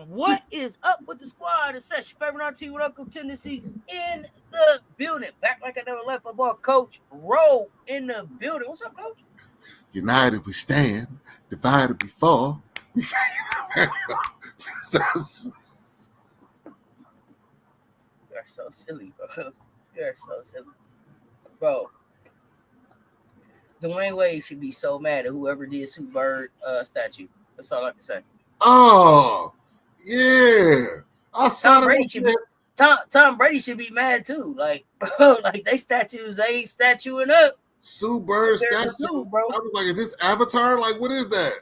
What is up with the squad? It's Cess, your favorite RT with Uncle Tendencies in the building. Back like I never left. Football coach Ro in the building. What's up, coach? United we stand, divided we fall. You're so silly, bro. You're so silly. Bro, Dwayne Wade should be so mad at whoever did Sue Bird statue. That's all I can say. Oh, yeah. I saw Tom Brady should be mad too. Like, bro, like they statues, they ain't statuing up. Sue Bird statue, bro. I was like, is this Avatar? Like, what is that?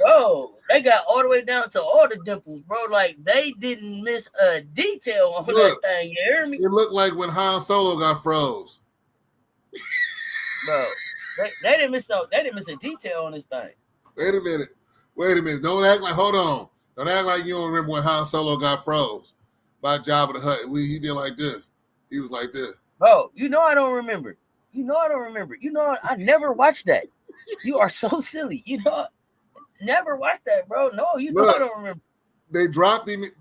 Bro, they got all the way down to all the dimples, bro. Like, they didn't miss a detail on that thing. You hear me? It looked like when Han Solo got froze. Bro, they didn't miss a detail on this thing. Wait a minute. Don't act like, hold on. Don't act like you don't remember when Han Solo got froze by Jabba the Hutt. He did like this. He was like this. Bro, I don't remember. I never watched that. You are so silly. Never watched that, bro. No, I don't remember. They dropped him in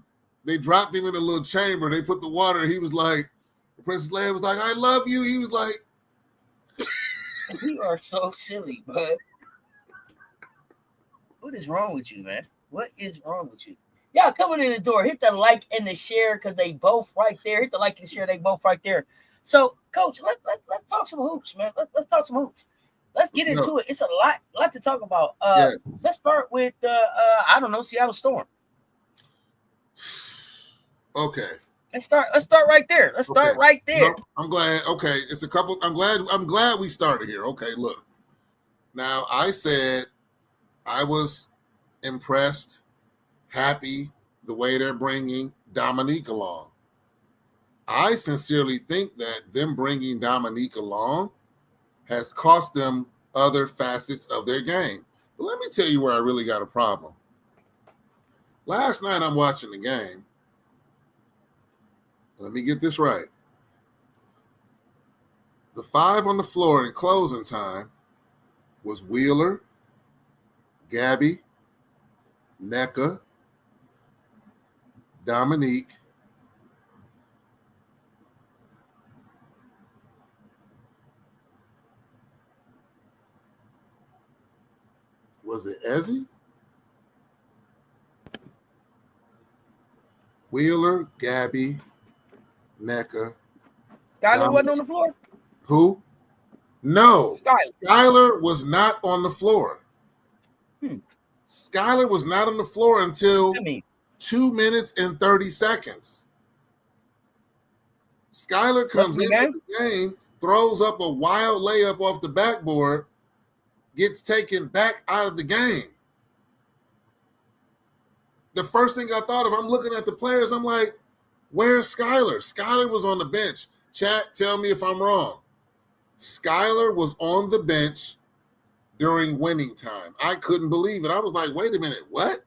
a little chamber. They put the water. He was like, Princess Leia was like, I love you. He was like, you are so silly, bro. What is wrong with you, man? What is wrong with you? Y'all coming in the door, hit the like and the share because they both right there. Hit the like and the share, they both right there. So, Coach, let's talk some hoops, man. Let's talk some hoops. Let's get into it. It's a lot to talk about. Yes. Let's start with Seattle Storm. Okay. Let's start right there. Right there. No, I'm glad. Okay, it's a couple. I'm glad we started here. Okay, look. Now I said I was impressed, happy the way they're bringing Dominique along. I sincerely think that them bringing Dominique along has cost them other facets of their game. But let me tell you where I really got a problem. Last night I'm watching the game. Let me get this right. The five on the floor in closing time was Wheeler, Gabby, Nneka, Dominique, was it Ezzy? Wheeler, Gabby, Nneka. Skylar wasn't on the floor? Who? No. Skylar was not on the floor. Skylar was not on the floor until 2 minutes and 30 seconds. Skylar comes into the game, throws up a wild layup off the backboard, gets taken back out of the game. The first thing I thought of, I'm looking at the players, I'm like, where's Skylar? Skylar was on the bench. Chat, tell me if I'm wrong. Skylar was on the bench during winning time. I couldn't believe it. I was like, wait a minute, what?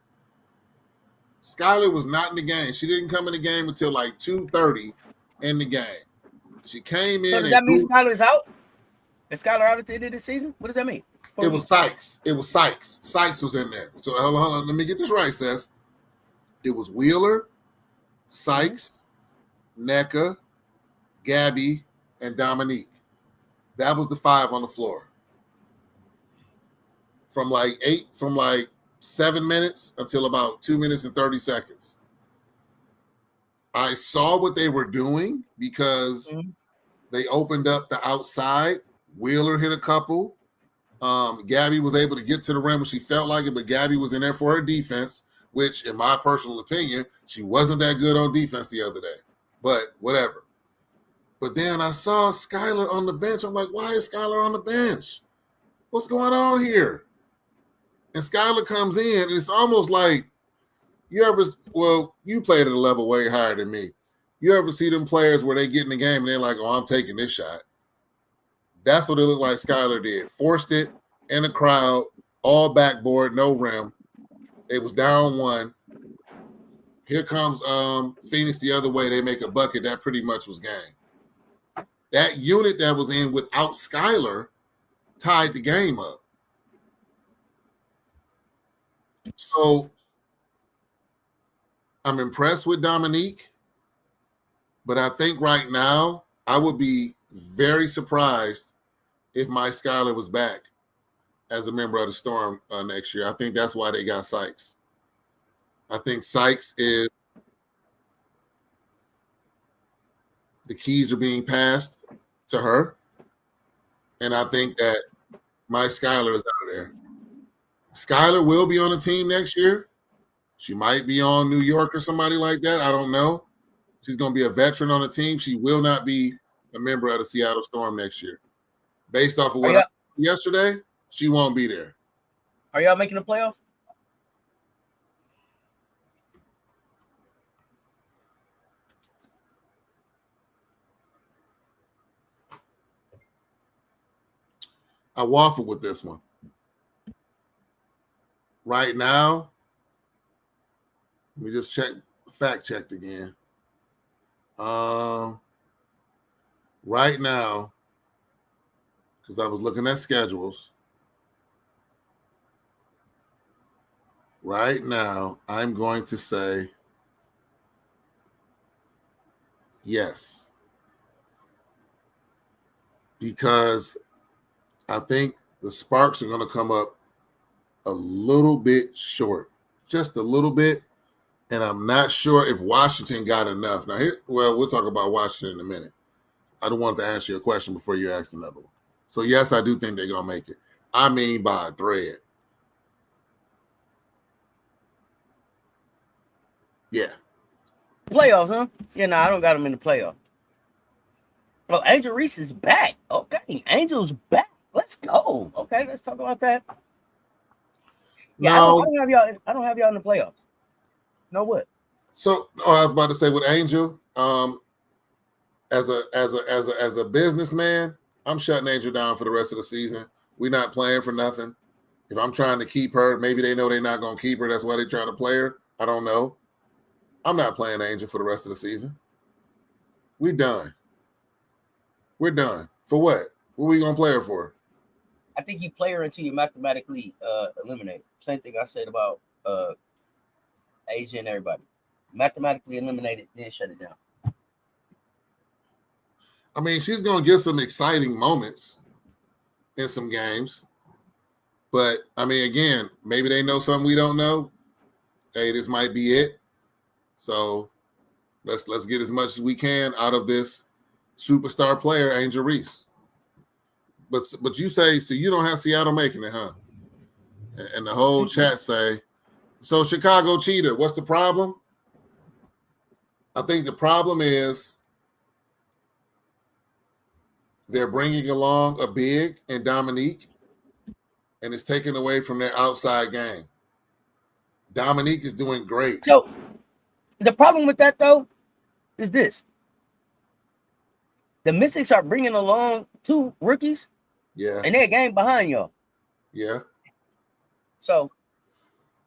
Skylar was not in the game. She didn't come in the game until like 2:30 in the game. She came in. So does that mean Skylar's out? Is Skylar out at the end of the season? What does that mean? It was Sykes. Sykes was in there. So hold on. Let me get this right, Cess. It was Wheeler, Sykes, Nneka, Gabby, and Dominique. That was the five on the floor. From like 7 minutes until about 2 minutes and 30 seconds. I saw what they were doing because they opened up the outside. Wheeler hit a couple. Gabby was able to get to the rim when she felt like it, but Gabby was in there for her defense, which, in my personal opinion, she wasn't that good on defense the other day. But whatever. But then I saw Skylar on the bench. I'm like, why is Skylar on the bench? What's going on here? And Skylar comes in, and it's almost like you played at a level way higher than me. You ever see them players where they get in the game and they're like, oh, I'm taking this shot. That's what it looked like Skylar did. Forced it in the crowd, all backboard, no rim. They was down 1. Here comes Phoenix the other way. They make a bucket. That pretty much was game. That unit that was in without Skylar tied the game up. So I'm impressed with Dominique, but I think right now I would be very surprised if Mike Skylar was back as a member of the Storm next year. I think that's why they got Sykes. I think Sykes is the keys are being passed to her, and I think that Mike Skylar is out of there. Skylar will be on the team next year. She might be on New York or somebody like that. I don't know. She's going to be a veteran on the team. She will not be a member of the Seattle Storm next year. Based off of what I heard yesterday, she won't be there. Are y'all making the playoffs? I waffle with this one. Right now, let me just fact checked again. Right now, because I was looking at schedules. Right now, I'm going to say yes. Because I think the Sparks are going to come up a little bit short, just a little bit. And I'm not sure if Washington got enough. Now, we'll talk about Washington in a minute. I don't want to answer your question before you ask another one. So, yes, I do think they're going to make it. I mean by a thread. Yeah. Playoffs, huh? Yeah, no, I don't got them in the playoffs. Oh, Angel Reese is back. Okay, Angel's back. Let's go. Okay, let's talk about that. Yeah, no, I don't have y'all in the playoffs. No what? So, I was about to say with Angel, as a businessman, I'm shutting Angel down for the rest of the season. We're not playing for nothing. If I'm trying to keep her, maybe they know they're not going to keep her. That's why they're trying to play her. I don't know. I'm not playing Angel for the rest of the season. We're done. We're done. For what? What are we going to play her for? I think you play her until you mathematically eliminate. Same thing I said about Asia and everybody. Mathematically eliminate it, then shut it down. I mean, she's going to get some exciting moments in some games. But, I mean, again, maybe they know something we don't know. Hey, this might be it. So let's get as much as we can out of this superstar player, Angel Reese. But you say, so you don't have Seattle making it, huh? And the whole chat say, so Chicago cheater, what's the problem? I think the problem is they're bringing along a big and Dominique, and it's taken away from their outside game. Dominique is doing great. So the problem with that, though, is this. The Mystics are bringing along 2 rookies. Yeah. And they're a game behind y'all. Yeah. So,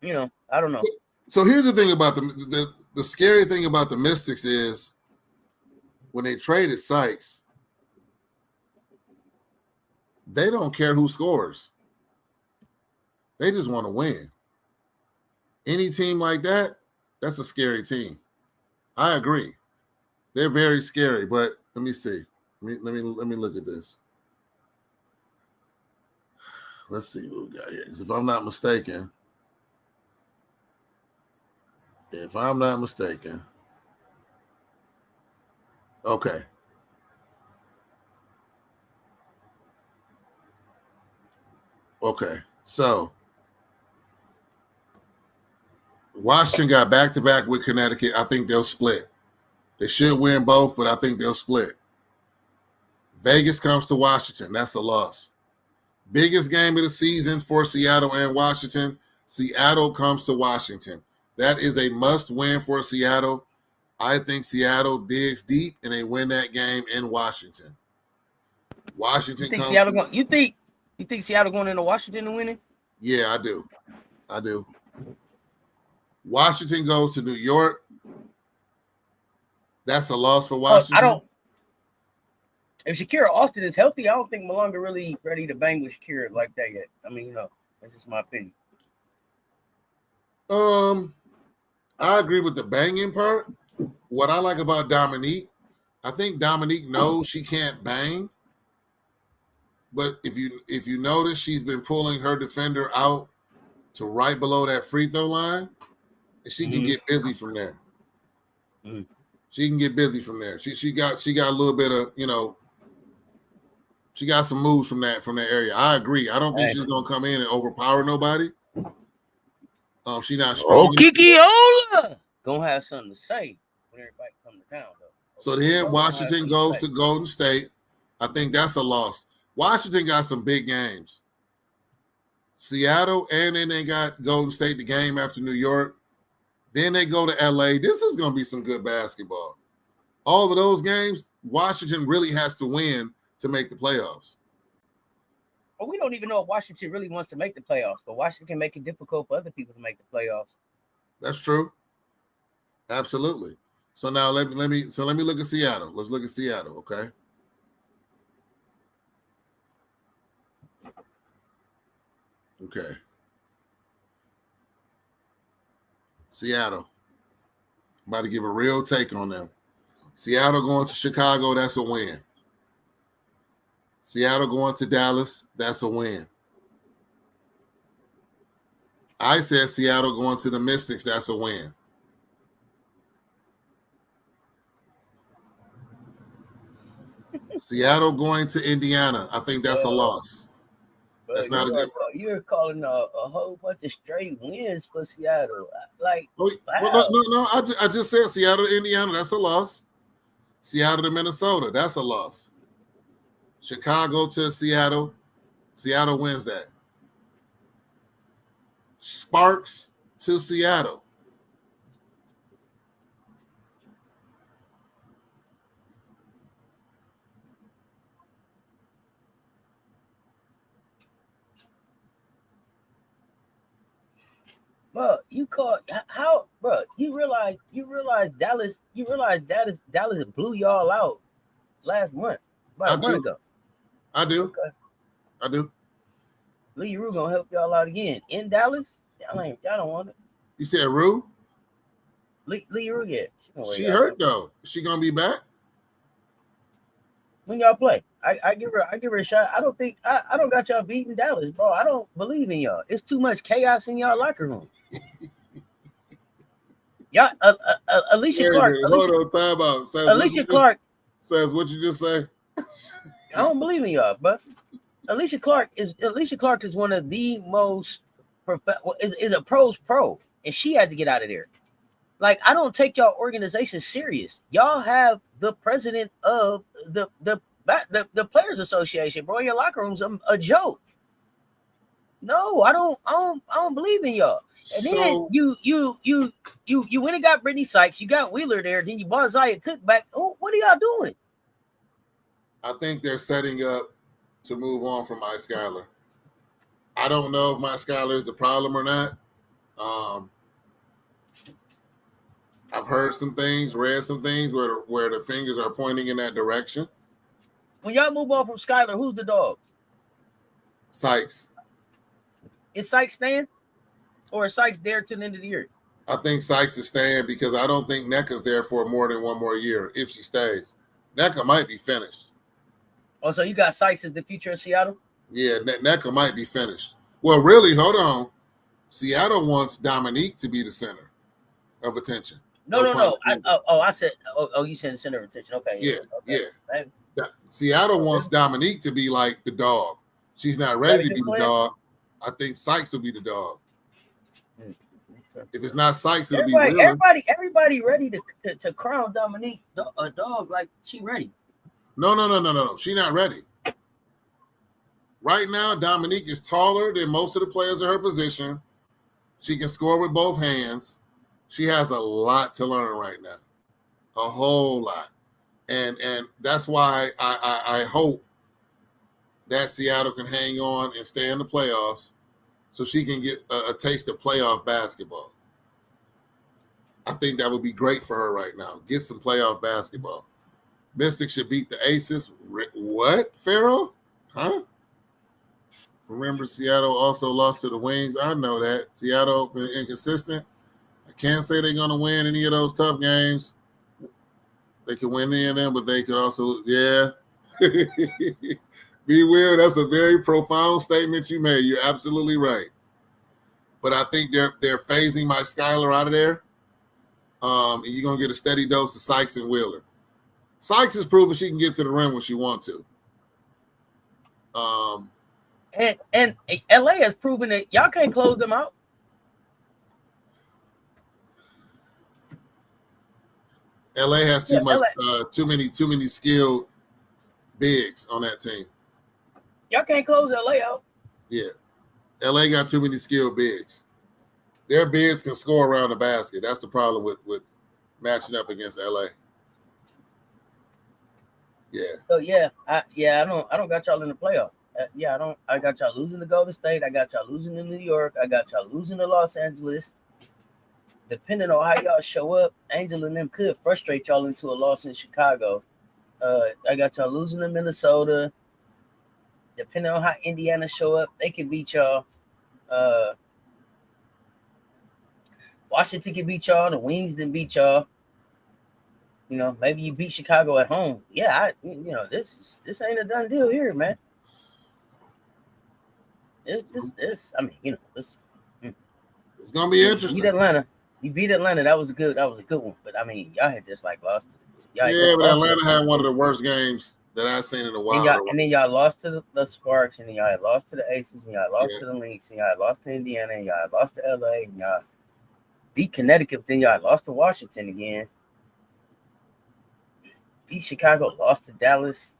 I don't know. So here's the thing about the scary thing about the Mystics is when they traded Sykes, they don't care who scores. They just want to win. Any team like that, that's a scary team. I agree. They're very scary, but let me see. Let me look at this. Let's see what we got here. Because if I'm not mistaken, okay. Okay, so Washington got back-to-back with Connecticut. I think they'll split. They should win both, but I think they'll split. Vegas comes to Washington. That's a loss. Biggest game of the season for Seattle and Washington. Seattle comes to Washington. That is a must-win for Seattle. I think Seattle digs deep, and they win that game in Washington. Washington you think Seattle going into Washington and winning? Yeah, I do. Washington goes to New York. That's a loss for Washington. If Shakira Austin is healthy, I don't think Malonga really ready to bang with Shakira like that yet. I mean, that's just my opinion. I agree with the banging part. What I like about Dominique, I think Dominique knows she can't bang. But if you notice, she's been pulling her defender out to right below that free throw line, and she can get busy from there. She can get busy from there. She got a little bit of, she got some moves from that area. I agree. I don't think she's gonna come in and overpower nobody. She's not strong. Oh, Kikiola gonna have something to say when everybody come to town, though. So then Washington goes to Golden State. I think that's a loss. Washington got some big games. Seattle, and then they got Golden State the game after New York. Then they go to LA. This is going to be some good basketball. All of those games, Washington really has to win to make the playoffs. Well, we don't even know if Washington really wants to make the playoffs, but Washington can make it difficult for other people to make the playoffs. That's true. Absolutely. So now let me look at Seattle. Let's look at Seattle, okay? Okay. Seattle. I'm about to give a real take on them. Seattle going to Chicago, that's a win. Seattle going to Dallas, that's a win. I said Seattle going to the Mystics, that's a win. Seattle going to Indiana, I think that's a loss. That's not a good. You're calling a whole bunch of straight wins for Seattle. Like, wow. No. I just said Seattle to Indiana, that's a loss. Seattle to Minnesota, that's a loss. Chicago to Seattle, Seattle wins that. Sparks to Seattle. Bro, you realize Dallas blew y'all out last month, about a month ago. I do. Okay. I do. Lee Rue gonna help y'all out again in Dallas. Y'all don't want it. You said Rue? Lee Rue, yeah. She hurt though. Is she gonna be back? When y'all play, I give her a shot. I don't got y'all beating Dallas, bro. I don't believe in y'all. It's too much chaos in y'all locker room. Y'all, Allisha Clark. Hold on, time out. Allisha Clark says what you just say. I don't believe in y'all, but Allisha Clark is one of the most is a pro's pro, and she had to get out of there. Like, I don't take y'all organization serious. Y'all have the president of the Players Association, bro. Your locker room's a joke. No, I don't believe in y'all. And then you went and got Brittany Sykes. You got Wheeler there. Then you bought Zaya Cook back. Oh, what are y'all doing? I think they're setting up to move on from Ice Skyler. I don't know if my Skyler is the problem or not. I've heard some things, read some things where the fingers are pointing in that direction. When y'all move on from Skyler, who's the dog? Sykes. Is Sykes staying? Or is Sykes there to the end of the year? I think Sykes is staying because I don't think NECA's there for more than one more year if she stays. NECA might be finished. Oh, so you got Sykes as the future of Seattle? Yeah, NECA might be finished. Well, really, hold on. Seattle wants Dominique to be the center of attention. No. I said, you said the center of attention. Okay. Yeah. Seattle wants Dominique to be like the dog. She's not ready to be the dog. I think Sykes will be the dog. Okay. If it's not Sykes, it'll be Wheeler. Everybody ready to crown Dominique a dog like she ready. No. She not ready. Right now, Dominique is taller than most of the players in her position. She can score with both hands. She has a lot to learn right now, a whole lot, and that's why I hope that Seattle can hang on and stay in the playoffs, so she can get a taste of playoff basketball. I think that would be great for her right now. Get some playoff basketball. Mystics should beat the Aces. What, Pharaoh? Huh? Remember, Seattle also lost to the Wings. I know that. Seattle been inconsistent. I can't say they're going to win any of those tough games. They can win any of them, but they could also, yeah. Be Will, that's a very profound statement you made. You're absolutely right. But I think they're phasing my Skylar out of there. And you're going to get a steady dose of Sykes and Wheeler. Sykes has proven she can get to the rim when she wants to. And LA has proven that y'all can't close them out. LA has too many skilled bigs on that team. Y'all can't close LA out. Yeah. LA got too many skilled bigs. Their bigs can score around the basket. That's the problem with matching up against LA. Yeah. So I don't got y'all in the playoff. I got y'all losing to Golden State. I got y'all losing to New York. I got y'all losing to Los Angeles. Depending on how y'all show up, Angel and them could frustrate y'all into a loss in Chicago. I got y'all losing to Minnesota. Depending on how Indiana show up, they can beat y'all. Washington can beat y'all. The Wings didn't beat y'all. You know, maybe you beat Chicago at home. Yeah, this ain't a done deal here, man. This. I mean, this. It's gonna be interesting. You beat Atlanta. That was a good one. But I mean, y'all had just like lost. But Atlanta had one of the worst games that I've seen in a while. And then y'all lost to the Sparks, and then y'all had lost to the Aces, and y'all lost to the Lynx, and y'all had lost to Indiana, and y'all had lost to LA, and y'all beat Connecticut, then y'all had lost to Washington again. Beat Chicago, lost to Dallas.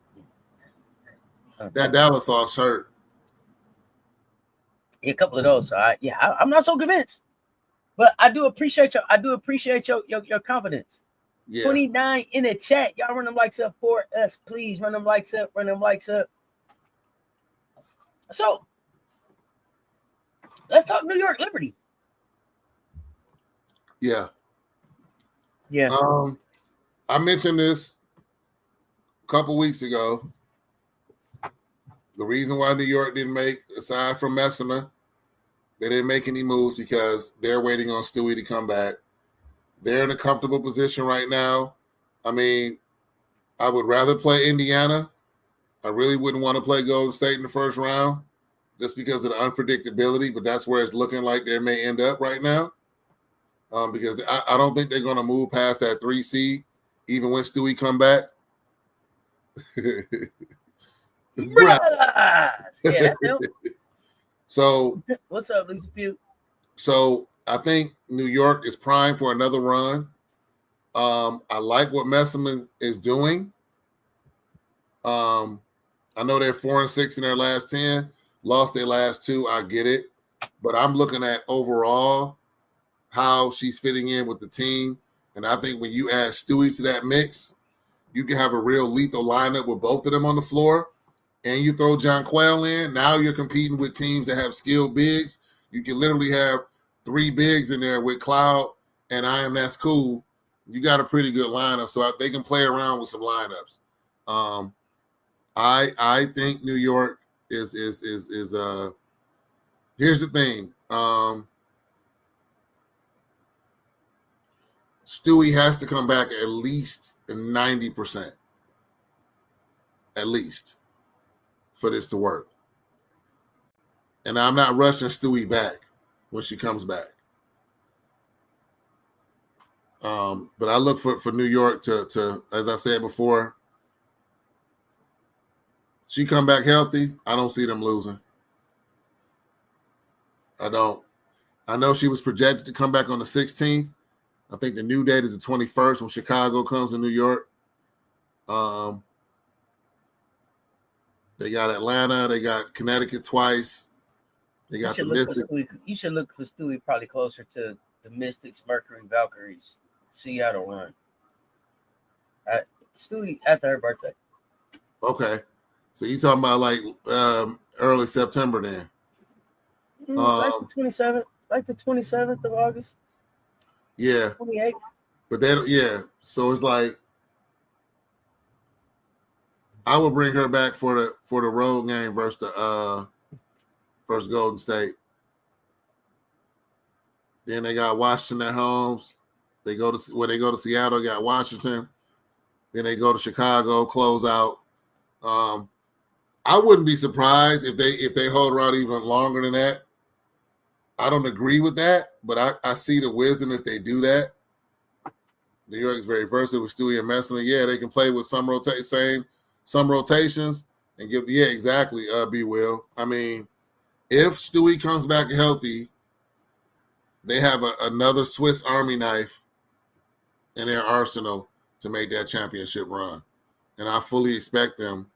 That Dallas loss hurt. Yeah, a couple of those. So I'm not so convinced. But I do appreciate your confidence. Yeah. 29 in the chat. Y'all run them likes up for us. Please run them likes up. So let's talk New York Liberty. Yeah. Yeah. I mentioned this a couple weeks ago. The reason why New York didn't make, aside from Messina, they didn't make any moves because they're waiting on Stewie to come back. They're in a comfortable position right now. I mean, I would rather play Indiana. I really wouldn't want to play Golden State in the first round just because of the unpredictability, but that's where it's looking like they may end up right now. Because I don't think they're going to move past that 3 seed, even when Stewie come back. Yeah, that's him. So what's up, Lisa Pugh? So I think New York is primed for another run. I like what Messina is doing. I know they're 4-6 in their last 10, lost their last 2. I get it, but I'm looking at overall how she's fitting in with the team, and I think when you add Stewie to that mix, you can have a real lethal lineup with both of them on the floor. And you throw John Quayle in, now you're competing with teams that have skilled bigs. You can literally have 3 bigs in there with Cloud and that's cool. You got a pretty good lineup, so they can play around with some lineups. I think New York is here's the thing. Stewie has to come back at least 90%. At least. For this to work. And I'm not rushing Stewie back when she comes back. But I look for New York to, as I said before, she come back healthy, I don't see them losing. I don't. I know she was projected to come back on the 16th. I think the new date is the 21st when Chicago comes to New York. They got Atlanta. They got Connecticut twice. They got the Mystics. You should look for Stewie probably closer to the Mystics, Mercury, Valkyries, Seattle run. Stewie after her birthday. Okay. So you talking about like early September then? Like the 27th of August. Yeah. 28. But they don't, yeah. So it's like I would bring her back for the road game versus Golden State. Then they got Washington at homes. They go to Seattle, they got Washington. Then they go to Chicago, close out. I wouldn't be surprised if they hold her out even longer than that. I don't agree with that, but I see the wisdom if they do that. New York is very versatile with Stewie and Messman. Yeah, they can play with some rotations and give. Yeah, exactly. B. Will. I mean, if Stewie comes back healthy, they have another Swiss Army knife in their arsenal to make that championship run, and I fully expect them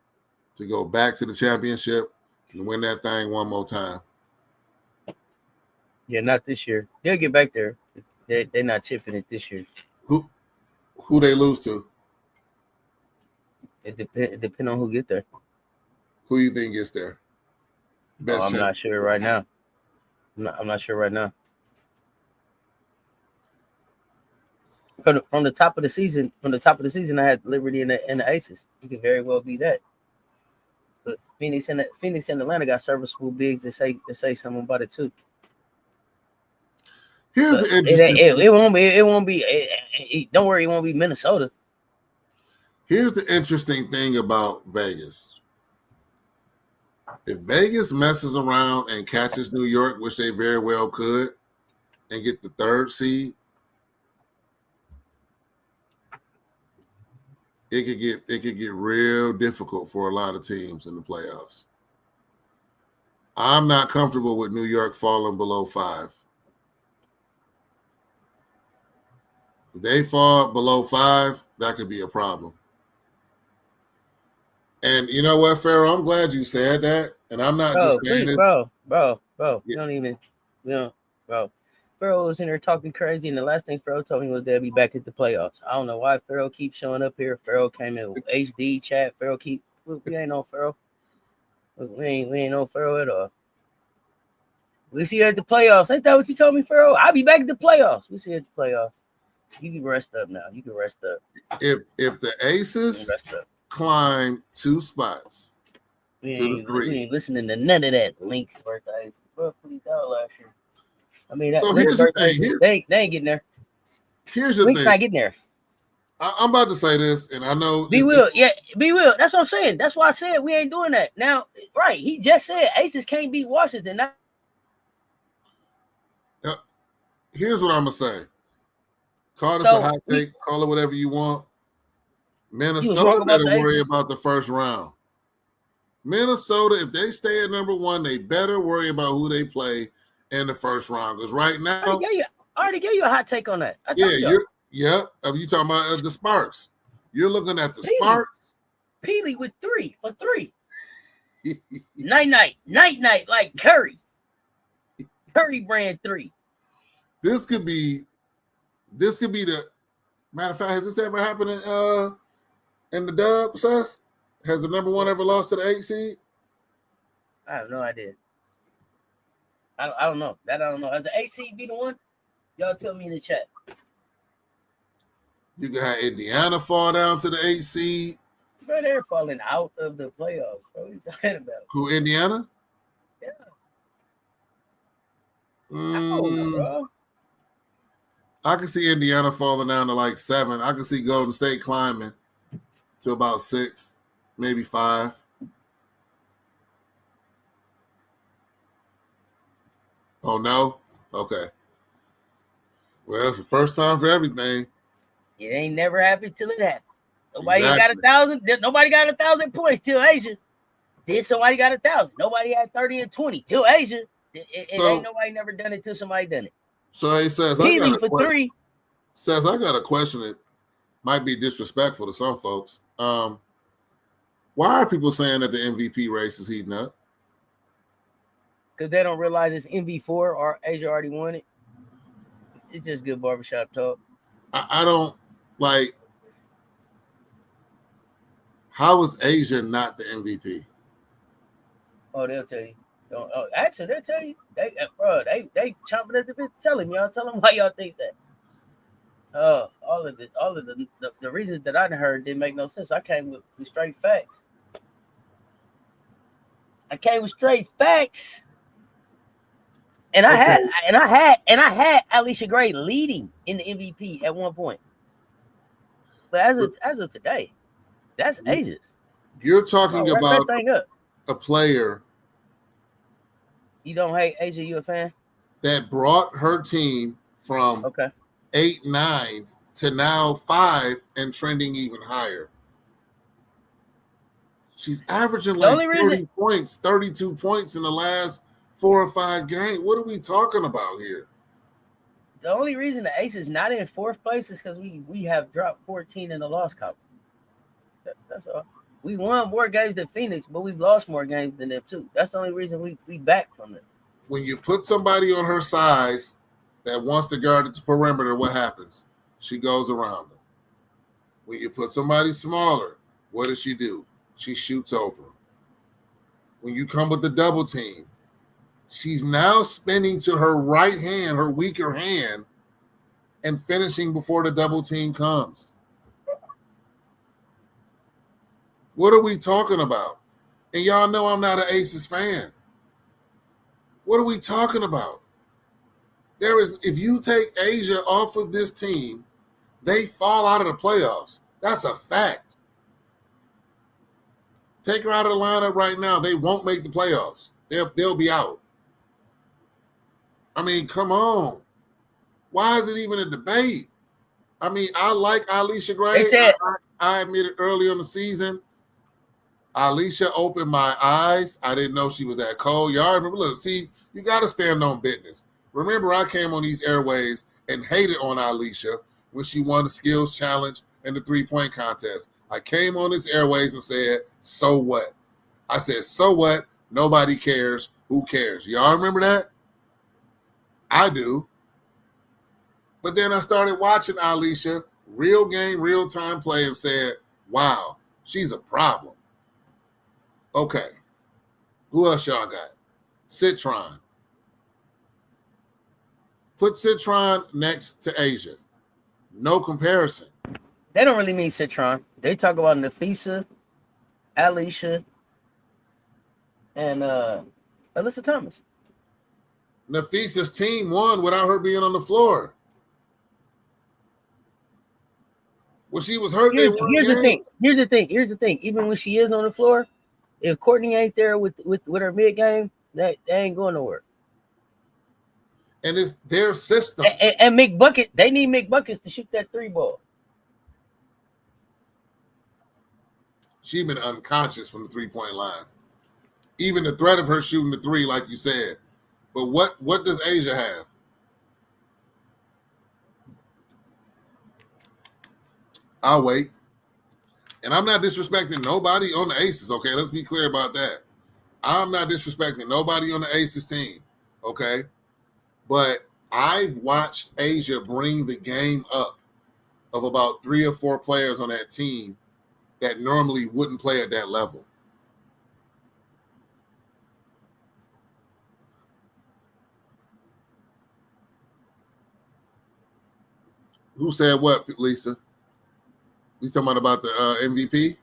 to go back to the championship and win that thing one more time. Yeah, not this year. They'll get back there. They're not chipping it this year. Who they lose to? It depends on who get there. Who you think gets there? I'm not sure right now. I'm not sure right now. From the top of the season, I had Liberty and the Aces. It could very well be that. But Phoenix and Atlanta got serviceable bigs to say something about it too. Here's the interesting. It won't be. Don't worry, it won't be Minnesota. Here's the interesting thing about Vegas. If Vegas messes around and catches New York, which they very well could, and get the 3rd seed, it could get real difficult for a lot of teams in the playoffs. I'm not comfortable with New York falling below 5. If they fall below 5, that could be a problem. And you know what, Pharaoh? I'm glad you said that. And I'm not just saying it. Bro. Pharaoh was in there talking crazy, and the last thing Pharaoh told me was they'll be back at the playoffs. I don't know why Pharaoh keeps showing up here. Pharaoh came in with HD chat. We ain't on Pharaoh. We ain't on Pharaoh at all. We see you at the playoffs. Ain't that what you told me, Pharaoh? I'll be back at the playoffs. We see you at the playoffs. You can rest up now. You can rest up. If the Aces climb 2 spots, we ain't listening to none of that. Links birthdays. Bro, please out last year. I mean, so here's the thing. They ain't getting there. Here's the Link's thing. not getting there. I'm about to say this, and I know B Will. That's what I'm saying. That's why I said we ain't doing that. Now, right? He just said Aces can't beat Washington. Here's what I'm gonna say. Call this a hot take. Call it whatever you want. Minnesota better worry about the first round. Minnesota, if they stay at number 1, they better worry about who they play in the first round. Because right now, I already gave you a hot take on that. You talking about the Sparks. You're looking at the Sparks. Peely with 3 for 3. night, like Curry. Curry brand 3. This could be the matter of fact. Has this ever happened in the dub, Cess? Has the number 1 ever lost to the 8 seed? I have no idea. I don't know. That I don't know. Has the 8 seed be the one? Y'all tell me in the chat. You can have Indiana fall down to the 8 seed. Bro, they're falling out of the playoffs. Bro, what are you talking about? Who, Indiana? Yeah. Bro. I can see Indiana falling down to like 7. I can see Golden State climbing to about 6, maybe 5. Oh, no? Okay. Well, it's the first time for everything. It ain't never happened till it happened. Nobody got 1,000. Nobody got 1,000 points till Asia. Then somebody got 1,000. Nobody had 30 and 20 till Asia. Ain't nobody never done it till somebody done it. So he says, I got a question that might be disrespectful to some folks. Why are people saying that the MVP race is heating up? Because they don't realize it's MV4 or Asia already won it. It's just good barbershop talk. I don't like. How is Asia not the MVP? Oh, they'll tell you. Actually, they'll tell you. They chomping at the bit. Tell them, y'all. Tell them why y'all think that. all of the reasons that I heard didn't make no sense. I came with straight facts. And I Okay. had Allisha Gray leading in the MVP at one point. But as of today, that's Asia's. You're talking Oh, wrap that about thing up. a player You don't hate Asia, you a fan? that brought her team from Okay. 8-9 to now 5 and trending even higher. She's averaging The like only 30 reason points, 32 points in the last 4 or 5 games. What are we talking about here? the Ace is not in fourth place is because we have dropped 14 in the loss column. That's all. We won more games than Phoenix, but we've lost more games than them too. That's the only reason we back from it. When you put somebody on her size that wants to guard the perimeter, what happens? She goes around them. When you put somebody smaller, what does she do? She shoots over them. When you come with the double team, she's now spinning to her right hand, her weaker hand, and finishing before the double team comes. What are we talking about? And y'all know I'm not an Aces fan. What are we talking about? If you take Asia off of this team, they fall out of the playoffs. That's a fact. Take her out of the lineup right now. They won't make the playoffs. They'll be out. I mean, come on. Why is it even a debate? I mean, I like Allisha Gray. They said I admitted early in the season, Allisha opened my eyes. I didn't know she was that cold. Y'all remember, look, see, you got to stand on business. Remember, I came on these airways and hated on Allisha when she won the skills challenge and the three-point contest. I came on these airways and said, so what? I said, so what? Nobody cares. Who cares? Y'all remember that? I do. But then I started watching Allisha, real game, real time play, and said, wow, she's a problem. Okay. Who else y'all got? Citron. Put Citron next to Asia. No comparison. they don't really mean Citron. They talk about Nafisa, Allisha, and Alyssa Thomas. Nafisa's team won without her being on the floor. When she was hurt, they won Here's games. the thing. Even when she is on the floor, if Courtney ain't there with her mid game, they ain't going nowhere. And it's their system. And McBucket, they need McBuckets to shoot that 3-ball. She's been unconscious from the 3-point line. Even the threat of her shooting the 3, like you said. But what does Asia have? I'll wait. And I'm not disrespecting nobody on the Aces, okay? Let's be clear about that. I'm not disrespecting nobody on the Aces team, okay? But I've watched Asia bring the game up of about 3 or 4 players on that team that normally wouldn't play at that level. Who said what, Lisa? You talking about the MVP?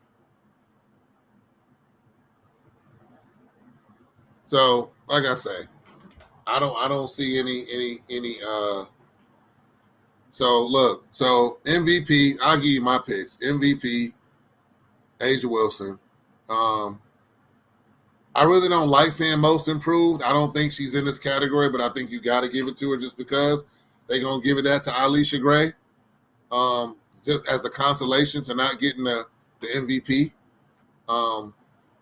So, like I say, I don't see any so look, so MVP, I'll give you my picks. MVP, Asia Wilson. I really don't like saying most improved. I don't think she's in this category, but I think you got to give it to her just because they're going to give it that to Allisha Gray. Just as a consolation to not getting the MVP.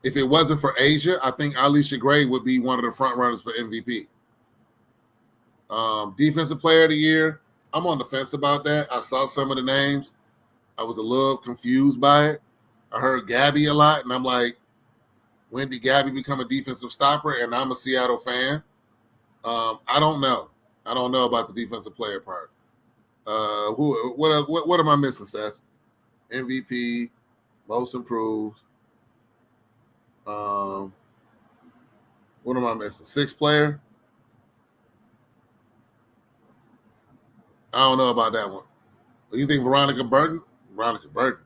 If it wasn't for Asia, I think Allisha Gray would be one of the front runners for MVP. Defensive Player of the Year, I'm on the fence about that. I saw some of the names. I was a little confused by it. I heard Gabby a lot, and I'm like, when did Gabby become a defensive stopper? And I'm a Seattle fan. I don't know. I don't know about the defensive player part. What am I missing, Seth? MVP, most improved. What am I missing? 6th player? I don't know about that one. You think Veronica Burton? Veronica Burton.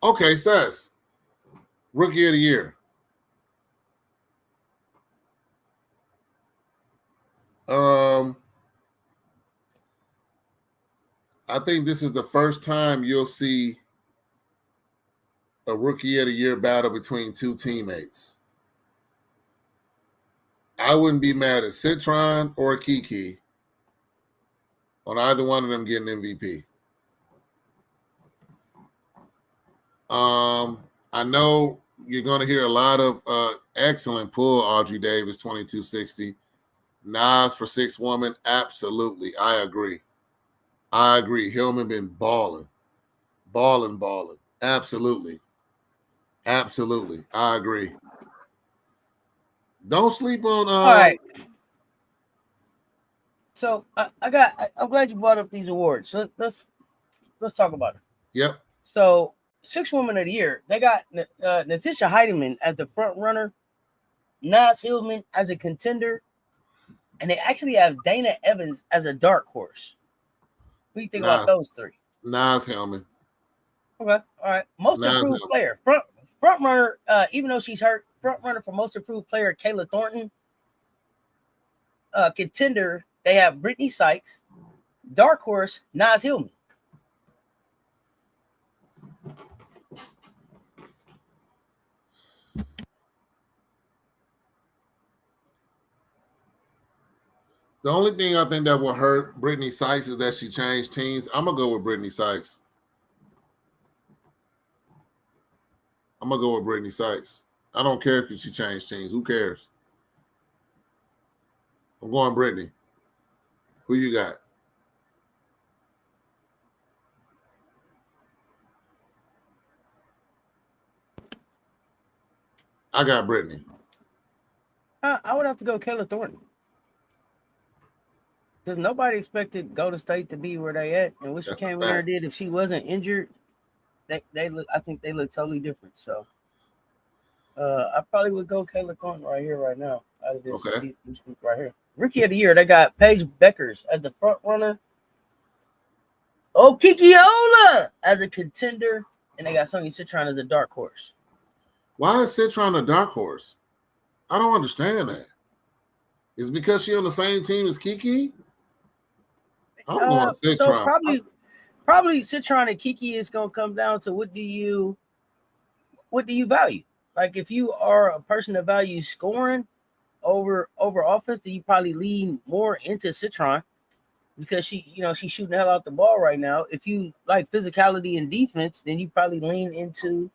Okay, Cess. Rookie of the year. I think this is the first time you'll see a rookie of the year battle between two teammates. I wouldn't be mad at Citron or Kiki on either one of them getting MVP. I know you're going to hear a lot of excellent pull, Audrey Davis, 2260. Nas for 6 woman, absolutely. I agree. Hillman been balling. Absolutely. I agree. Don't sleep on. All right. So I'm glad you brought up these awards. So let's talk about it. Yep. So 6 women of the year, they got Natisha Heidemann as the front runner, Nas Hillman as a contender, and they actually have Dana Evans as a dark horse. What do you think about those 3? Nas Hillman. Okay, all right. Most improved player, front runner. Even though she's hurt, front runner for most improved player, Kayla Thornton. Contender, they have Brittany Sykes. Dark horse, Nas Hillman. The only thing I think that will hurt Brittany Sykes is that she changed teams. I'm going to go with Brittany Sykes. I don't care if she changed teams. Who cares? I'm going Brittany. Who you got? I got Brittany. I would have to go Kayla Thornton. Because nobody expected Golden State to be where they at, and what she came in there and did, if she wasn't injured, they look. I think they look totally different. So, I probably would go Kayla Thornton right here, right now, out of this group right here. Rookie of the year, they got Paige Beckers as the front runner. Kiki Ola as a contender, and they got Sonya Citron as a dark horse. Why is Citron a dark horse? I don't understand that. Is it because she on the same team as Kiki? I'm going Citron. So probably Citron and Kiki is going to come down to what do you value? Like if you are a person that values scoring over offense, then you probably lean more into Citron because she's shooting the hell out the ball right now. If you like physicality and defense, then you probably lean into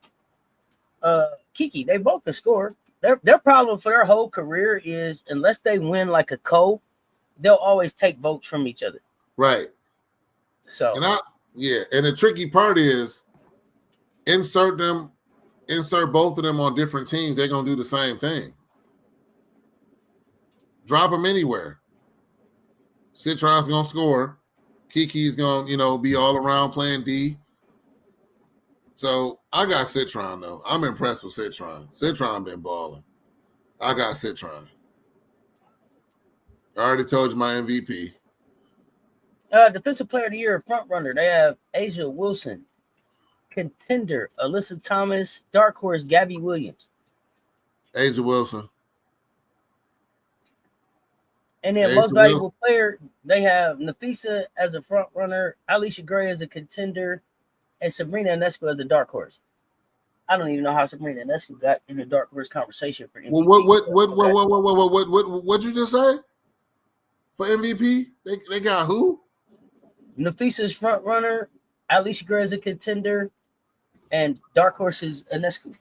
Kiki. They both can score. Their problem for their whole career is unless they win like a co, they'll always take votes from each other. Right. So and the tricky part is insert both of them on different teams. They're gonna do the same thing. Drop them anywhere. Citron's gonna score. Kiki's gonna be all around playing D. So I got Citron though. I'm impressed with Citron. Citron been balling. I got Citron. I already told you my MVP. Defensive player of the year, front runner. They have Asia Wilson. Contender, Alyssa Thomas. Dark horse, Gabby Williams. Asia Wilson. And then most valuable player, they have Nafisa as a front runner, Allisha Gray as a contender, and Sabrina Ionescu as a dark horse. I don't even know how Sabrina Ionescu got in the dark horse conversation for MVP. Well, what'd you just say? For MVP? They got who? Nafisa's front runner, Allisha Gray as a contender, and dark horse is Ionescu.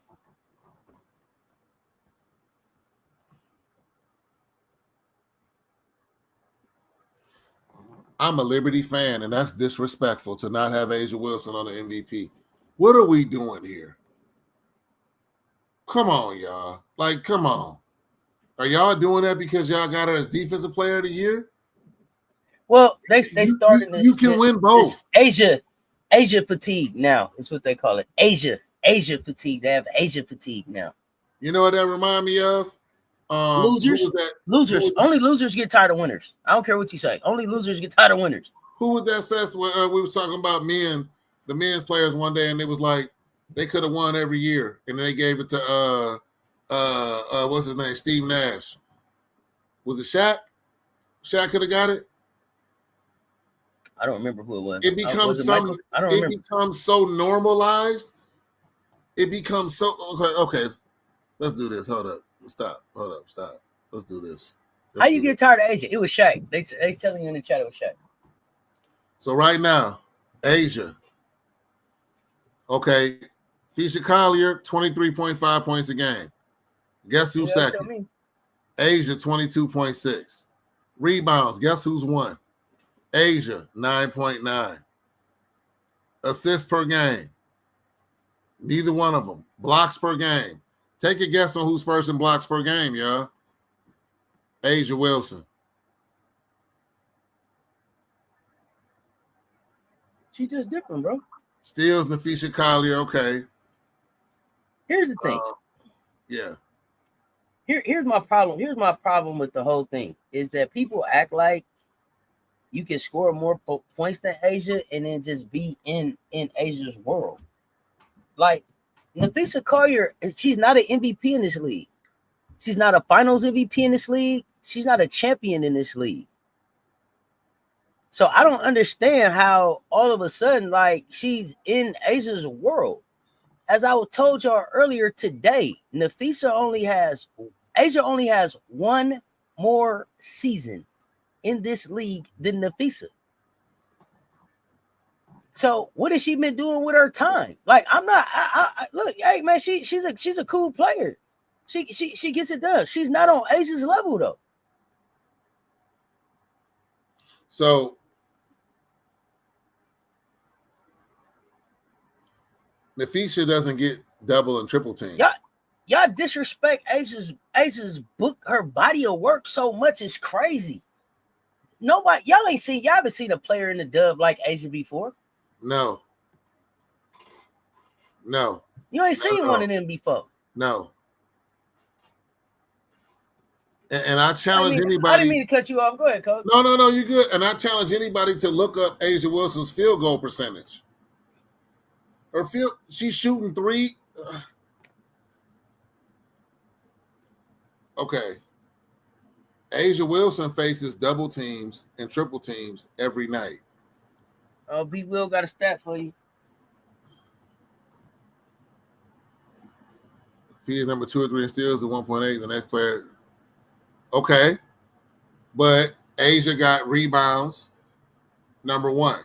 I'm a Liberty fan, and that's disrespectful to not have Asia Wilson on the MVP. What are we doing here? Come on, y'all. Like, come on. Are y'all doing that because y'all got her as defensive player of the year? Well, they started this. You can win both. Asia fatigue now is what they call it. Asia fatigue. They have Asia fatigue now. You know what that remind me of? Losers. Who was that? Losers. Only losers get tired of winners. I don't care what you say. Only losers get tired of winners. Who was that? Cess? We were talking about the men's players one day, and it was like they could have won every year, and they gave it to what's his name? Steve Nash. Was it Shaq? Shaq could have got it. I don't remember who it was. It becomes becomes so normalized. It becomes so okay. Let's do this. Hold up. Stop. Hold up. Stop. Let's do this. How you get tired of Asia? It was Shaq. They telling you in the chat it was Shaq. So right now, Asia. Okay. Fisher Collier, 23.5 points a game. Guess who's second? Asia, 22.6. Rebounds. Guess who's won? Asia, 9.9. Assists per game. Neither one of them. Blocks per game. Take a guess on who's first in blocks per game, y'all. Asia Wilson. She's just different, bro. Steals, Nafisha Collier. Okay. Here's the thing. Yeah. Here's my problem. Here's my problem with the whole thing is that people act like you can score more points than Asia and then just be in Asia's world. Like Nafisa Collier, she's not an MVP in this league. She's not a finals MVP in this league. She's not a champion in this league. So I don't understand how all of a sudden, like, she's in Asia's world. As I told y'all earlier today, Asia only has one more season in this league than Nafisa. So what has she been doing with her time? Like, I'm not. I look, hey man, she's a cool player. She gets it done. She's not on Asia's level though. So Nafisha doesn't get double and triple team. Y'all disrespect Asia's book, her body of work so much. It's crazy. Y'all haven't seen a player in the dub like Asia before. No. You ain't seen one of them before. No. And I challenge anybody. I didn't mean to cut you off. Go ahead, Coach. No, you're good. And I challenge anybody to look up Asia Wilson's field goal percentage. She's shooting 3. Okay. Asia Wilson faces double teams and triple teams every night. Oh, B. Will got a stat for you. If he is number 2 or 3 in steals at 1.8, the next player. Okay. But Asia got rebounds, number 1.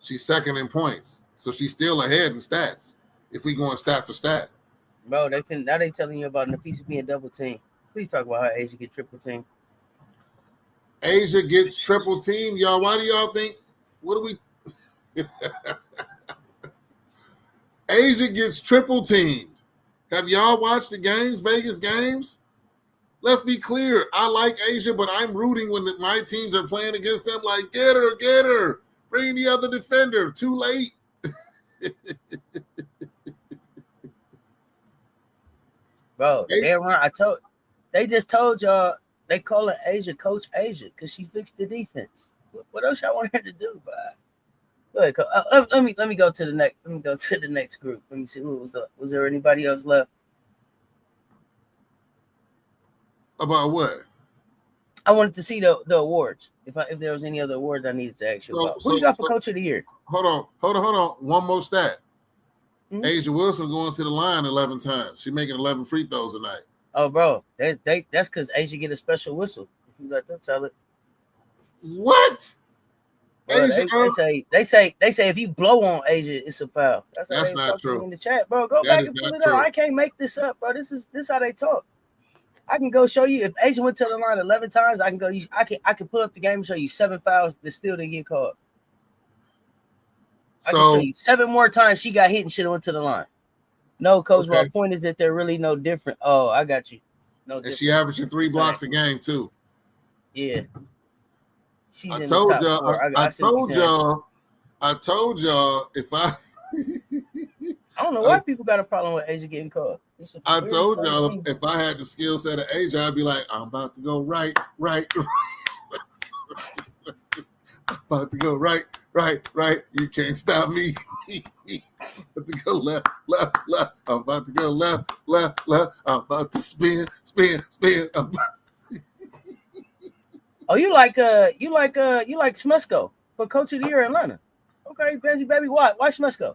She's second in points. So she's still ahead in stats. If we go on stat for stat. Bro, now they telling you about Nafisa being double team. Please talk about how Asia get triple team. Asia gets triple team, y'all. Why do y'all think? What do we? Asia gets triple teamed. Have y'all watched the games, Vegas games? Let's be clear. I like Asia, but I'm rooting when my teams are playing against them. Like, get her, bring the other defender. Too late. Bro, they just told y'all they call her Asia Coach Asia because she fixed the defense. What else y'all want her to do, bro? Go ahead, Coach. Let me go to the next. Let me go to the next group. Let me see who was up. Was there anybody else left? About what? I wanted to see the awards. If there was any other awards I needed to ask you about. Who you got for Coach of the Year? Hold on. One more stat. Mm-hmm. Asia Wilson going to the line 11 times. She's making 11 free throws a night. Oh, bro, that's because Asia get a special whistle. If you let them tell it. What? Bro, they say if you blow on Asia, it's a foul. That's not true. In the chat, bro, go back and pull it up. I can't make this up, bro. This is how they talk. I can go show you if Asia went to the line 11 times. I can pull up the game and show you 7 fouls that still didn't get called. I can show you 7 more times she got hit and should have went to the line. No, Coach, my point is that they're really no different. Oh, I got you. No different. And she averaging 3 blocks a game, too. Yeah. I told y'all if I don't know why people got a problem with Asia getting caught. I told y'all if I had the skill set of Asia, I'd be like, I'm about to go right. I'm about to go right. You can't stop me. I'm about to go left. I'm about to go left. I'm about to spin. Oh, you like Smesco for Coach of the Year in Atlanta. Okay, Benji, baby, why Smesco?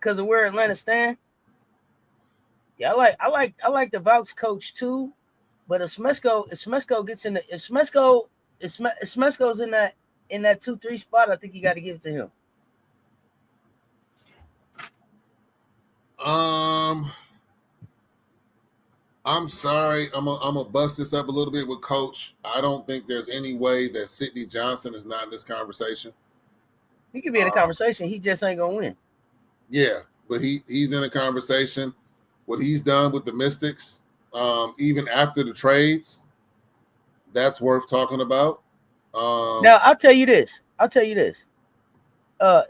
Cause of where Atlanta stand. Yeah, I like the Vouch coach too, but if Smesco gets in the if Smesco's in that 2-3 spot, I think you got to give it to him. I'm sorry. I'm gonna bust this up a little bit with Coach. I don't think there's any way that Sidney Johnson is not in this conversation. He could be in the conversation. He just ain't gonna win. Yeah, but he's in a conversation. What he's done with the Mystics, even after the trades, that's worth talking about. Now I'll tell you this.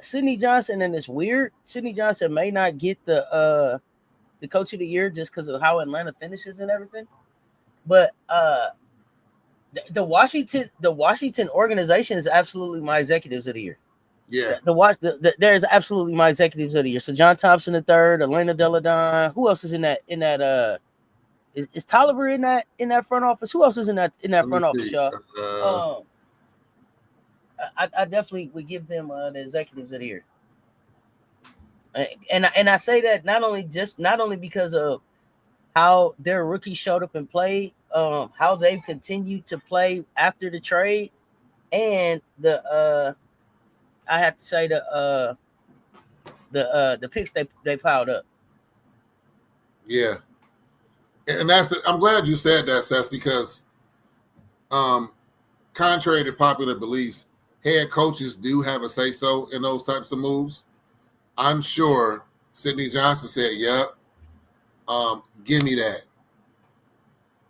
Sidney Johnson, and it's weird. Sidney Johnson may not get the Coach of the Year just because of how Atlanta finishes and everything. But the Washington organization is absolutely my executives of the year. Yeah. There's absolutely my executives of the year. So John Thompson III, Elena Deladon. Who else is in that? Is Tolliver in that front office? Who else is in that front office, y'all? I definitely would give them the executives of the year. And I say that not only because of how their rookies showed up and played, how they've continued to play after the trade, and I have to say the picks they piled up. Yeah, and I'm glad you said that, Cess, because contrary to popular beliefs, head coaches do have a say so in those types of moves. I'm sure Sidney Johnson said, "Yep, give me that.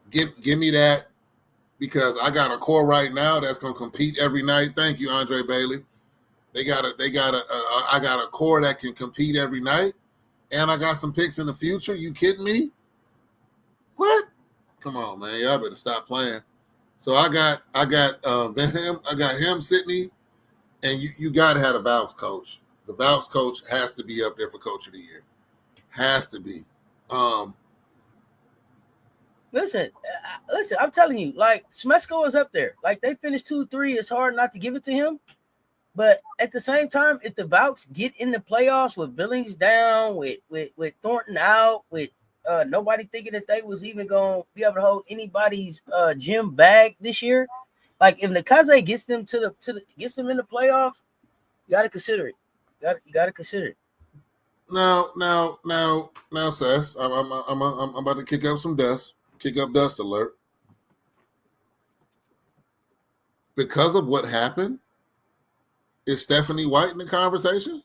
Give me that, because I got a core right now that's going to compete every night." Thank you, Andre Bailey. I got a core that can compete every night, and I got some picks in the future. You kidding me? What? Come on, man. Y'all better stop playing. So I got him, Sidney, and you got to have a Vouch coach. The Vouch coach has to be up there for Coach of the Year. Has to be. Listen, I'm telling you, like, Smesco is up there. Like, they finished 2-3. It's hard not to give it to him. But at the same time, if the Vouch get in the playoffs with Billings down, with Thornton out, with nobody thinking that they was even going to be able to hold anybody's gym bag this year, like, if Nakaze gets them gets them in the playoffs, you got to consider it. You got to consider it. Now, Cess, I'm about to kick up some dust. Kick up dust alert. Because of what happened, is Stephanie White in the conversation?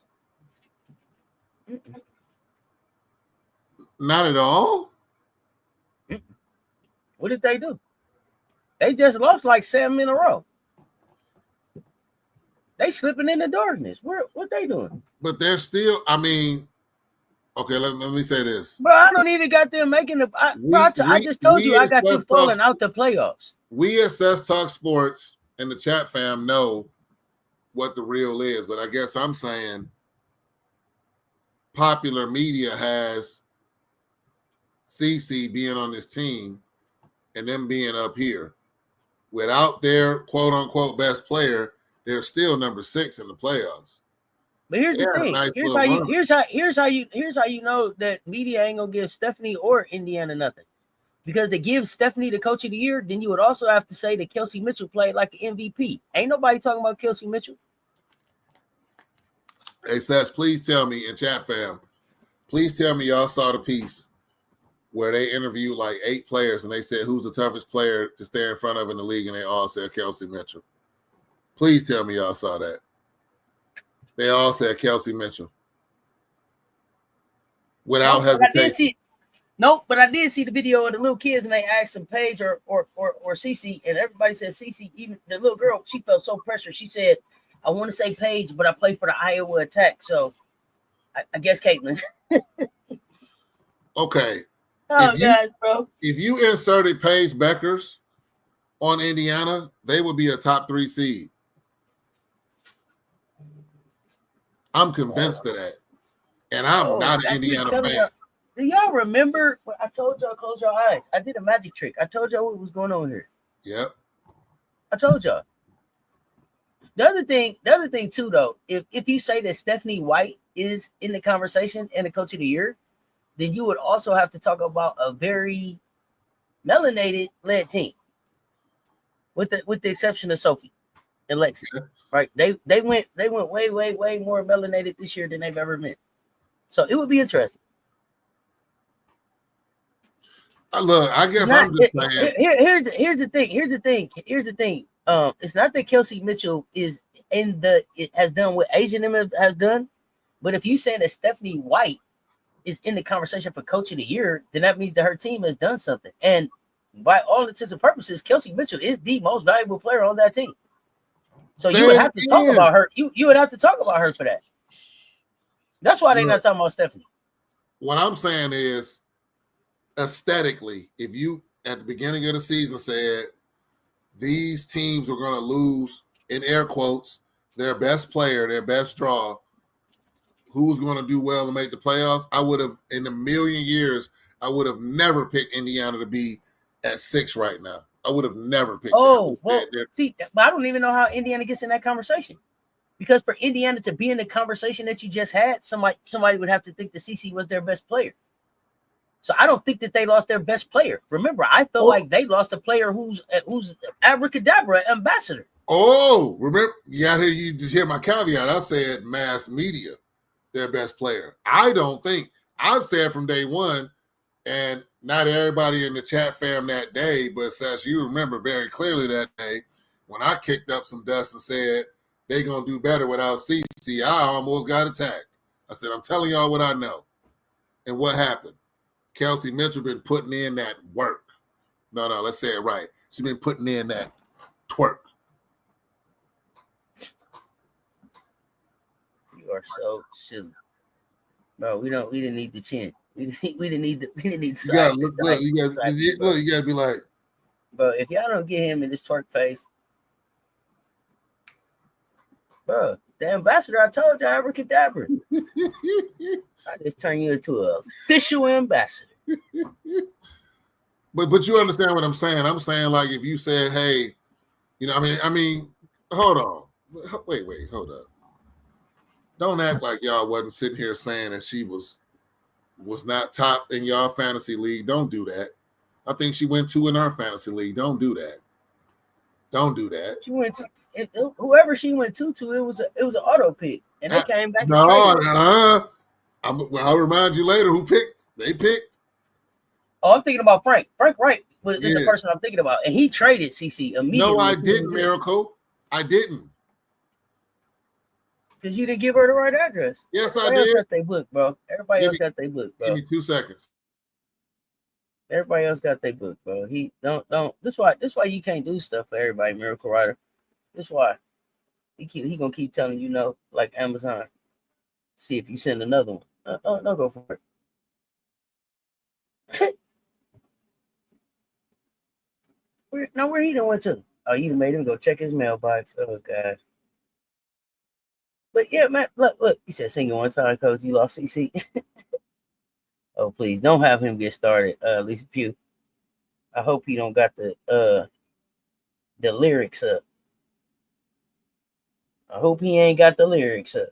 Mm-mm. Not at all? Mm-mm. What did they do? They just lost like 7 in a row. They slipping in the darkness. What they doing? But they're still, I mean, okay, let me say this. Bro, I don't even got them making the. I just told you I got them falling out the playoffs. We at Cess Talk Sports and the chat fam know what the real is, but I guess I'm saying popular media has CC being on this team and them being up here. Without their quote unquote best player, they're still number 6 in the playoffs. But here's the thing. Here's how you know that media ain't gonna give Stephanie or Indiana nothing. Because to give Stephanie the Coach of the Year, then you would also have to say that Kelsey Mitchell played like an MVP. Ain't nobody talking about Kelsey Mitchell. Hey, Seth, please tell me, in chat fam, please tell me y'all saw the piece where they interviewed like 8 players and they said who's the toughest player to stay in front of in the league, and they all said Kelsey Mitchell. Please tell me y'all saw that. They all said Kelsey Mitchell. Without hesitation. Nope, but I did see the video of the little kids, and they asked them Paige or Cece, and everybody said Cece. Even the little girl, she felt so pressured. She said, "I want to say Paige, but I play for the Iowa Attack, so I guess Caitlin." Okay. Oh, guys, bro. If you inserted Paige Beckers on Indiana, they would be a top 3 seed. I'm convinced of that. And I'm not an Indiana fan. Do y'all remember? I told y'all, close your eyes. I did a magic trick. I told y'all what was going on here. Yep. I told y'all. The other thing too, though, if you say that Stephanie White is in the conversation and the coach of the year, then you would also have to talk about a very melanated led team, with the exception of Sophie and Lexi. Yeah. Right? They went way more melanated this year than they've ever been. So it would be interesting. Look, I guess I'm just saying. Here's the thing. It's not that Kelsey Mitchell is has done what Asian has done, but if you say that Stephanie White is in the conversation for coach of the year, then that means that her team has done something. And by all intents and purposes, Kelsey Mitchell is the most valuable player on that team. So you would have to talk about her. You would have to talk about her for that. That's why they're not talking about Stephanie. What I'm saying is, aesthetically, if you at the beginning of the season said these teams were going to lose, in air quotes, their best player, their best draw, who's going to do well to make the playoffs, I would have, in a million years, I would have never picked Indiana to be at 6 right now. I would have never picked. Oh, well, see, but I don't even know how Indiana gets in that conversation. Because for Indiana to be in the conversation that you just had, somebody would have to think that CC was their best player. So I don't think that they lost their best player. Remember, I felt like they lost a player who's abracadabra ambassador. Oh, remember? You just hear my caveat. I said mass media, their best player. I don't think. I've said from day one, and not everybody in the chat fam that day, but Cess, you remember very clearly that day when I kicked up some dust and said they're going to do better without CC. I almost got attacked. I said, I'm telling y'all what I know. And what happened? Kelsey Mitchell been putting in that work. No, let's say it right. She's been putting in that twerk. You are so silly. Bro, we didn't need the chin. We didn't need you gotta look good. You gotta be like, bro, if y'all don't get him in this twerk face, bro, the ambassador, I told you, abracadabra. I just turn you into an official ambassador. But you understand what I'm saying? I'm saying, like, if you said, hey, I mean, hold on. Wait, hold up. Don't act like y'all wasn't sitting here saying that she was not top in y'all fantasy league. Don't do that. I think she went 2 in our fantasy league. Don't do that. Don't do that. She went to whoever she went to, it was an auto pick, and they came back. I'll remind you later who picked. They picked. Oh, I'm thinking about Frank. Frank Wright is the person I'm thinking about, and he traded CC immediately. No, I didn't, Miracle. I didn't. Because you didn't give her the right address. Yes, I did. Else got their book, bro. Everybody else got their book, bro. Give me 2 seconds. Everybody else got their book, bro. He don't. This why you can't do stuff for everybody, Miracle Rider. This why he gonna keep telling you no, like Amazon. See if you send another one. No, go for it. Where he done went to? Oh, you made him go check his mailbox. Oh gosh. But yeah, man, look. He said, "Sing it one time, coach. You lost CC." Oh, please don't have him get started, Lisa Pugh. I hope he don't got the lyrics up. I hope he ain't got the lyrics up.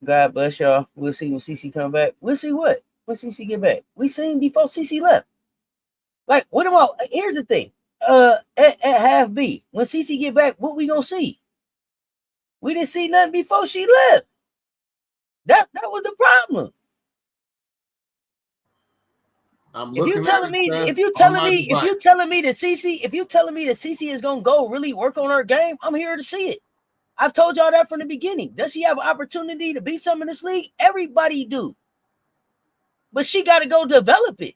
God bless y'all. We'll see when CC come back. We'll see what when CC get back. We seen before CC left. Like, what about? Here's the thing. At half B, when CC get back, what we gonna see? We didn't see nothing before she left. That was the problem. If you telling me that CC is gonna go really work on her game, I'm here to see it. I've told y'all that from the beginning. Does she have an opportunity to be some in this league? Everybody do. But she got to go develop it.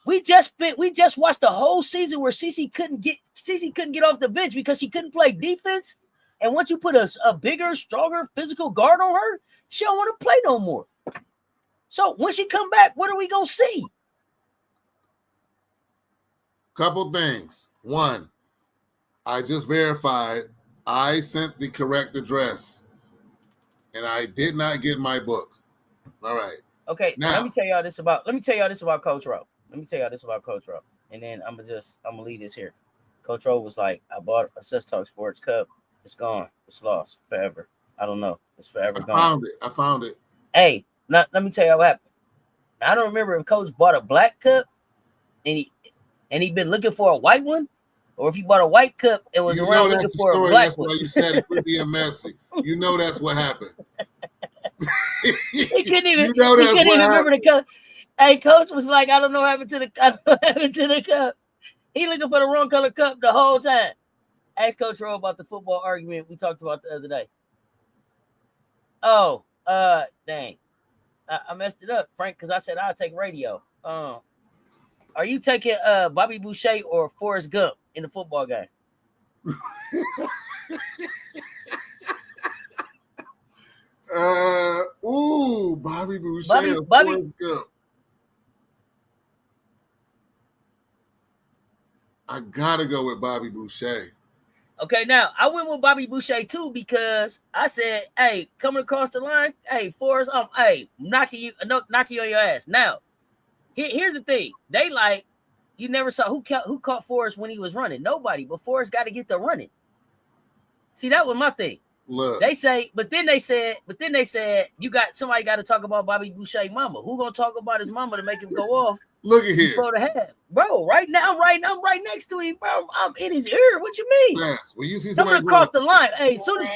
We just watched the whole season where Cece couldn't get off the bench because she couldn't play defense. And once you put a bigger, stronger physical guard on her, she don't want to play no more. So when she come back, what are we gonna see? Couple things. One, I just verified I sent the correct address, and I did not get my book. All right. Okay. Now, let me tell y'all this about Coach Ro. And then I'm gonna leave this here. Coach Ro was like, I bought a Cess Talk Sports Cup. It's gone. It's lost forever. I don't know. It's forever gone. I found it. Hey, let me tell you what happened. I don't remember if Coach bought a black cup and he been looking for a white one, or if he bought a white cup and was around looking for a black that's one. That's why you said it could be messy. You know that's what happened. He couldn't even remember the cup. Hey, Coach was like, I don't know what happened to the cup. He looking for the wrong color cup the whole time. Ask Coach Ro about the football argument we talked about the other day. Oh, dang. I messed it up, Frank, because I said I'll take radio. Are you taking Bobby Boucher or Forrest Gump in the football game? Bobby Boucher. Bobby Gump. I gotta go with Bobby Boucher. Okay, now I went with Bobby Boucher too because I said, "Hey, coming across the line, hey, Forrest, knocking you on your ass." Now, here's the thing: they like you never saw who caught Forrest when he was running. Nobody, but Forrest got to get the running. See, that was my thing. Look, but then they said, somebody got to talk about Bobby Boucher mama. Who gonna talk about his mama to make him go off? Look at here, before the half, bro. Right now, I'm right next to him, bro. I'm in his ear. What you mean? Yes. Well, you see somebody coming across the line. Hey, soon as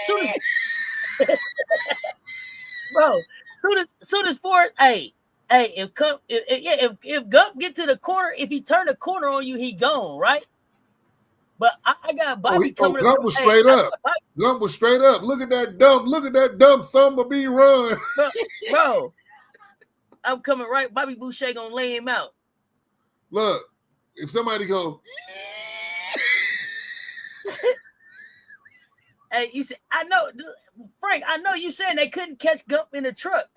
bro, soon as Forrest, hey, if Gump get to the corner, if he turn the corner on you, he gone, right? But I got Bobby coming. Gump was straight up. Gump was straight up. Look at that dump. Look at that dump. Summer B run. Bro, I'm coming right. Bobby Boucher gonna lay him out. Look, if somebody go, hey, you said I know, Frank. I know you saying they couldn't catch Gump in a truck,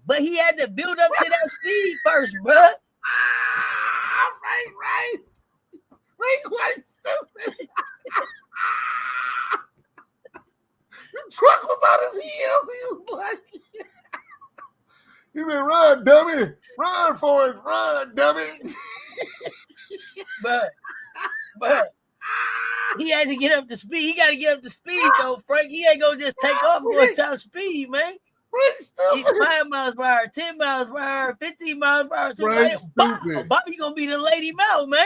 but he had to build up to that speed first, bro. Right. Quite stupid. The truck was on his heels. He was like, he said, "Run, dummy! Run for it! Run, dummy!" But he had to get up to speed. He got to get up to speed, though, Frank. He ain't gonna just take off going top speed, man. He's 5 miles per hour, 10 miles per hour, 15 miles per hour. Bobby gonna be the lady mouth, man.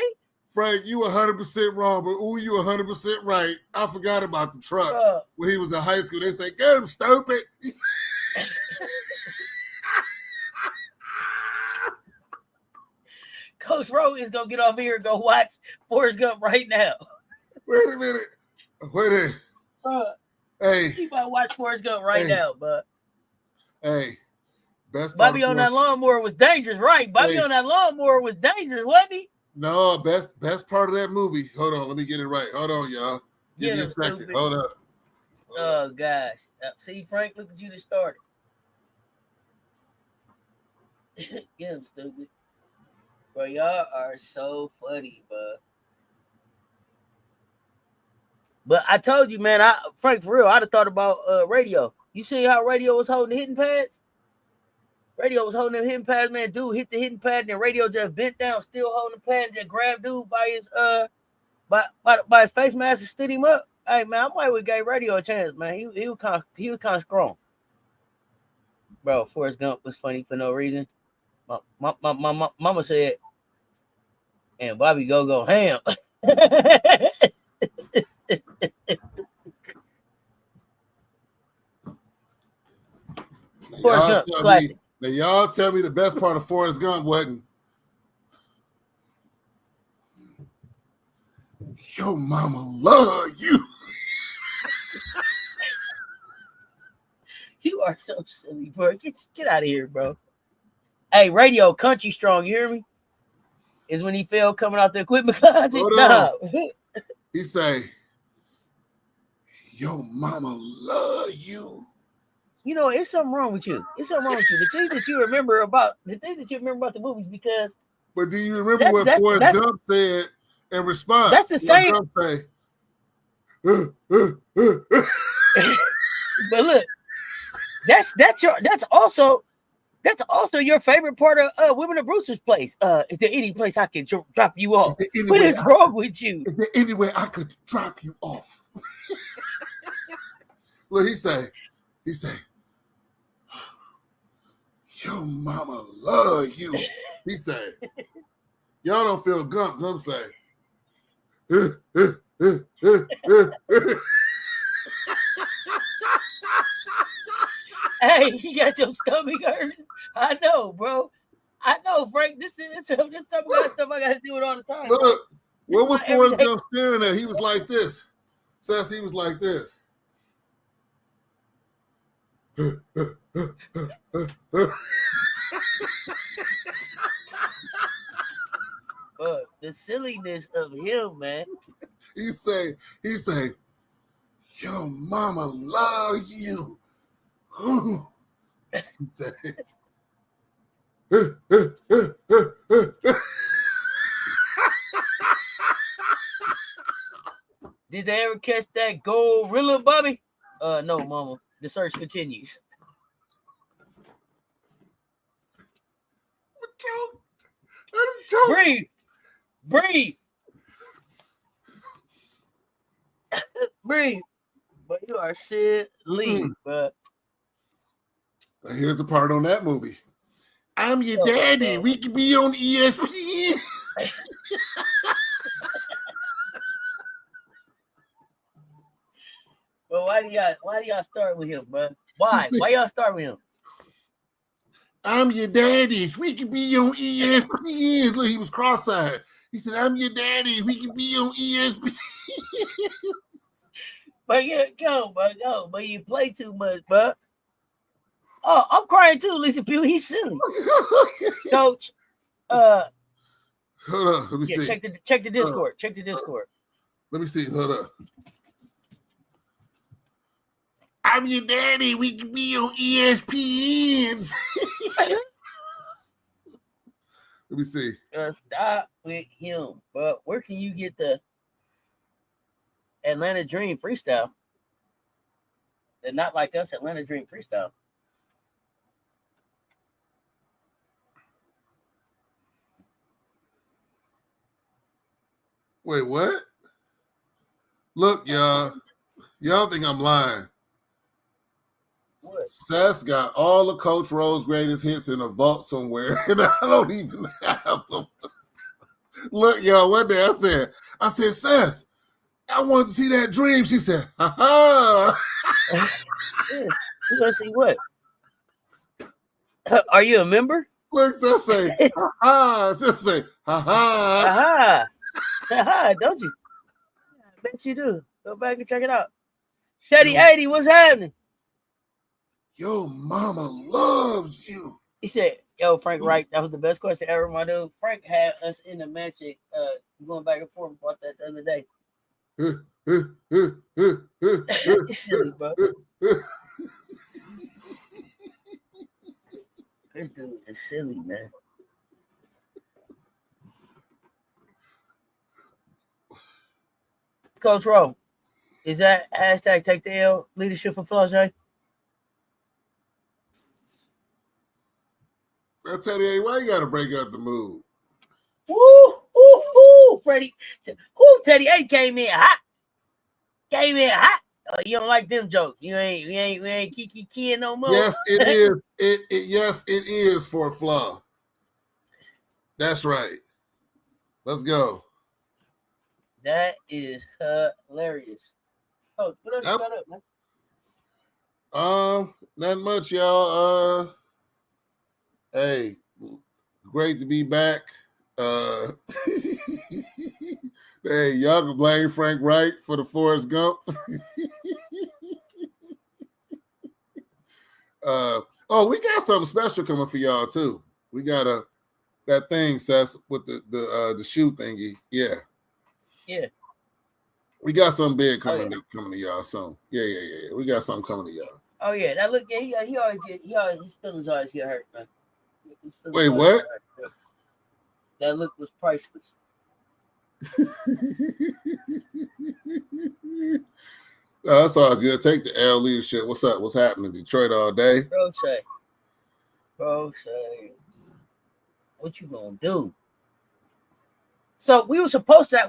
Frank, you 100% wrong, but you 100% right. I forgot about the truck when he was in high school. They say, "Get him, stupid." Coach Ro is gonna get off here and go watch Forrest Gump right now. Wait a minute. Hey, he might watch Forrest Gump right now, but hey, Bobby on that lawnmower was dangerous, right? Bobby on that lawnmower was dangerous, wasn't he? No, best part of that movie. Hold on, let me get it right. Hold on, y'all. Give me a second. Stupid. Hold up. Oh gosh. See, Frank, look at you that started. Get him, stupid. Bro, y'all are so funny, bro. But I told you, man, Frank, for real, I'd have thought about radio. You see how radio was holding the hitting pads? Radio was holding the hitting pads, man. Dude hit the hitting pad, and then radio just bent down, still holding the pad, and just grabbed dude by his by his face mask and stood him up. Hey man, I might have gave radio a chance, man. He was kind of strong. Bro, Forrest Gump was funny for no reason. My mama said, and Bobby go ham. Forrest Gump, classic. Now y'all tell me the best part of Forrest Gump wasn't "Yo mama love you." You are so silly, bro. Get out of here, bro. Hey, radio country strong, you hear me? Is when he fell coming out the equipment closet. Nah. He say, "Yo, mama love you." You know, it's something wrong with you. It's something wrong with you. The things that you remember about the movies, because. But do you remember what Forrest Gump said in response? That's the same. Gump say, But look, that's also your favorite part of Women of Brewster's Place. Is there any place I can drop you off? What is wrong with you? Is there any way I could drop you off? Look, he say, "Your mama love you." He say, "Y'all don't feel Gump." Gump say, "Hey, you got your stomach hurt." I know, bro. I know, Frank. This stuff I got to do it all the time. Look, what was Forrest Gump staring at? He was like this. Says he was like this. But the silliness of him, man. He say, "Your mama love you." He say, "Did they ever catch that gorilla, Bobby?" No, mama. The search continues. Breathe. Breathe. But you are silly, but here's the part on that movie. "I'm your daddy. We can be on ESPN." Well, why do y'all start with him, bro? Why y'all start with him? "I'm your daddy. We can be on ESPN." Look, he was cross-eyed. He said, "I'm your daddy. We can be on ESPN." But yeah, go, but you play too much, bro. Oh, I'm crying too, Lisa Pugh. He's silly. Coach, hold on, let me see. Check the Discord. Check the Discord. Let me see. Hold up. "I'm your daddy. We can be on ESPN." Let me see. Stop with him. But where can you get the Atlanta Dream freestyle? They're not like us, Atlanta Dream freestyle. Wait, what? Look, y'all. Y'all think I'm lying. What? Cess got all the Coach Ro's greatest hits in a vault somewhere, and I don't even have them. Look, y'all, one day I said, "Cess, I wanted to see that dream." She said, "Ha ha." You gonna see what? Are you a member? Look, Cess say, "Ha ha." Cess say, "Ha ha." Ha ha. Don't you? I bet you do. Go back and check it out. Teddy 80, what's happening? "Your mama loves you." He said, "Yo, Frank, right? That was the best question ever, my dude." Frank had us in the magic, going back and forth about that the other day. You're silly, bro. This dude is silly, man. Coach Ro, is that hashtag take the L leadership for Flaugier? I tell you, why you got to break out the mood? Woo, Freddie. Teddy A came in hot. Oh, you don't like them jokes. You ain't kiki no more. Yes, it is. Yes, it is for Flaw. That's right. Let's go. That is hilarious. Oh, what else you got up, man? Not much, y'all. Hey, great to be back. Hey, y'all can blame Frank Wright for the Forrest Gump. We got something special coming for y'all too. We got that thing, Cess, with the shoe thingy. Yeah. We got something big coming to y'all soon. Yeah. We got something coming to y'all. Oh yeah, that look. Yeah, he always his feelings always get hurt, man. Wait, what? That look was priceless. That's all good. Take the L leadership. What's up? What's happening? Detroit all day. Bro say, what you gonna do? So we were supposed to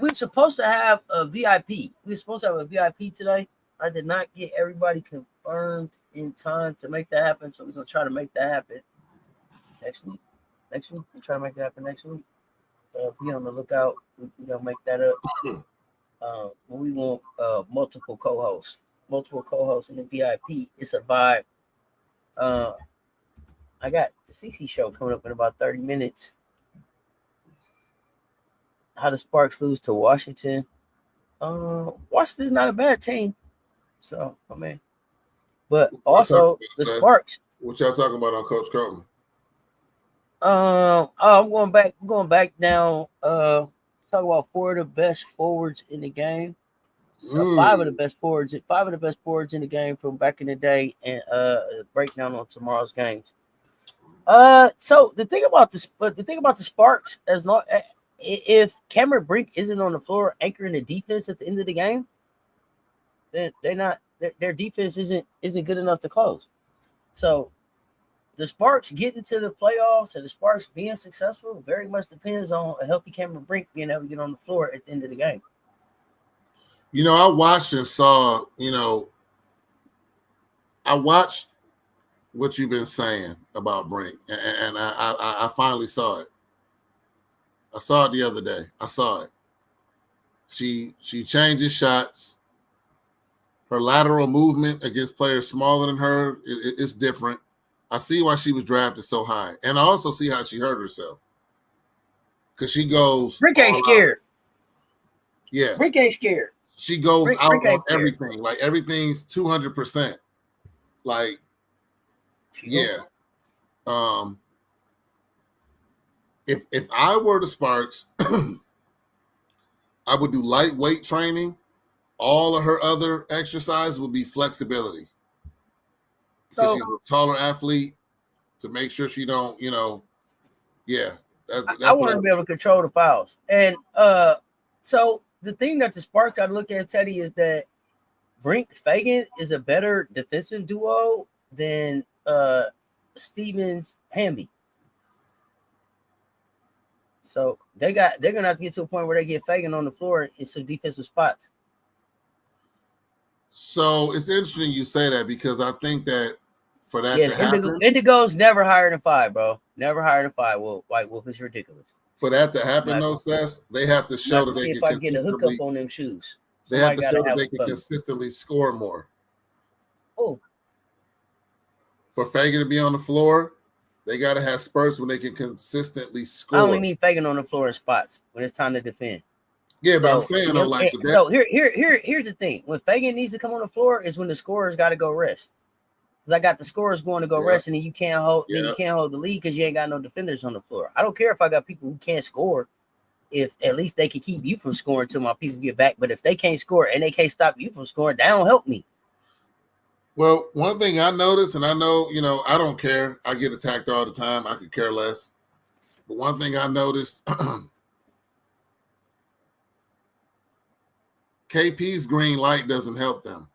have a VIP. We were supposed to have a VIP today. I did not get everybody confirmed in time to make that happen. So we're gonna try to make that happen next week. We'll try to make that happen next week. Be on the lookout. We're gonna make that up. We want multiple co-hosts in the VIP. It's a vibe. I got the CC show coming up in about 30 minutes. How the Sparks lose to Washington. Washington's not a bad team. So, but also the Sparks. What y'all talking about on Coach Coleman? I'm going back down. Talk about 4 of the best forwards in the game. So 5 of the best forwards in the game from back in the day, and breakdown on tomorrow's games. So the thing about the Sparks, as long if Cameron Brink isn't on the floor anchoring the defense at the end of the game, then their defense isn't good enough to close. So the Sparks getting to the playoffs and the Sparks being successful very much depends on a healthy Cameron Brink being able to get on the floor at the end of the game. I watched and saw, I watched what you've been saying about Brink, and I finally saw it. I saw it the other day. I saw it. She changes shots. Her lateral movement against players smaller than her is different. I see why she was drafted so high. And I also see how she hurt herself. Because she goes. Brink ain't scared. Yeah. Brink ain't scared. She goes out on everything. Like everything's 200%. Like, yeah. If I were the Sparks, I would do lightweight training. All of her other exercise would be flexibility. Because she's a taller athlete, to make sure she don't, yeah. I want her to be able to control the fouls. And so the thing that the Sparks got to look at, Teddy, is that Brink Fagan is a better defensive duo than Stevens Hamby. So they're gonna have to get to a point where they get Fagan on the floor in some defensive spots. So it's interesting you say that, because I think that for that to happen, Indigo's never higher than 5, bro. Never higher than 5. Well, White Wolf is ridiculous. For that to happen, though, Cess, they have to show that they can. If I get a hookup on them shoes, they have to show that they can consistently score more. Oh, for Fagan to be on the floor, they got to have spurts when they can consistently score. I only need Fagan on the floor in spots when it's time to defend. Yeah, but I'm saying, so here's the thing: when Fagan needs to come on the floor is when the scorers got to go rest. Because I got the scorers going to go rest, and then you can't hold the lead because you ain't got no defenders on the floor. I don't care if I got people who can't score, if at least they can keep you from scoring till my people get back. But if they can't score and they can't stop you from scoring, that don't help me. Well, one thing I noticed, and I know, I don't care. I get attacked all the time. I could care less. But one thing I noticed, KP's green light doesn't help them.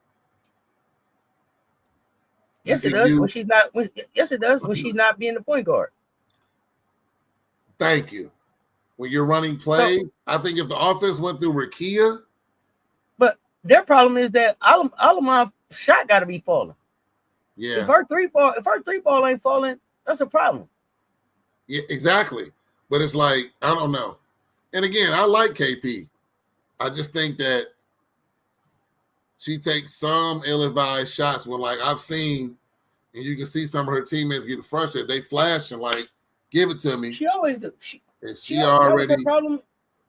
Yes, it does. Yes, it does. When she's not being the point guard. Thank you. When you're running plays, I think if the offense went through Rakia. But their problem is that Alamon's shot got to be falling. Yeah. If her three ball ain't falling, that's a problem. Yeah, exactly. But it's like, I don't know. And again, I like KP. I just think that she takes some ill-advised shots when, like, I've seen, and you can see some of her teammates getting frustrated. They flash and, like, give it to me. She always do. She already. That was her problem.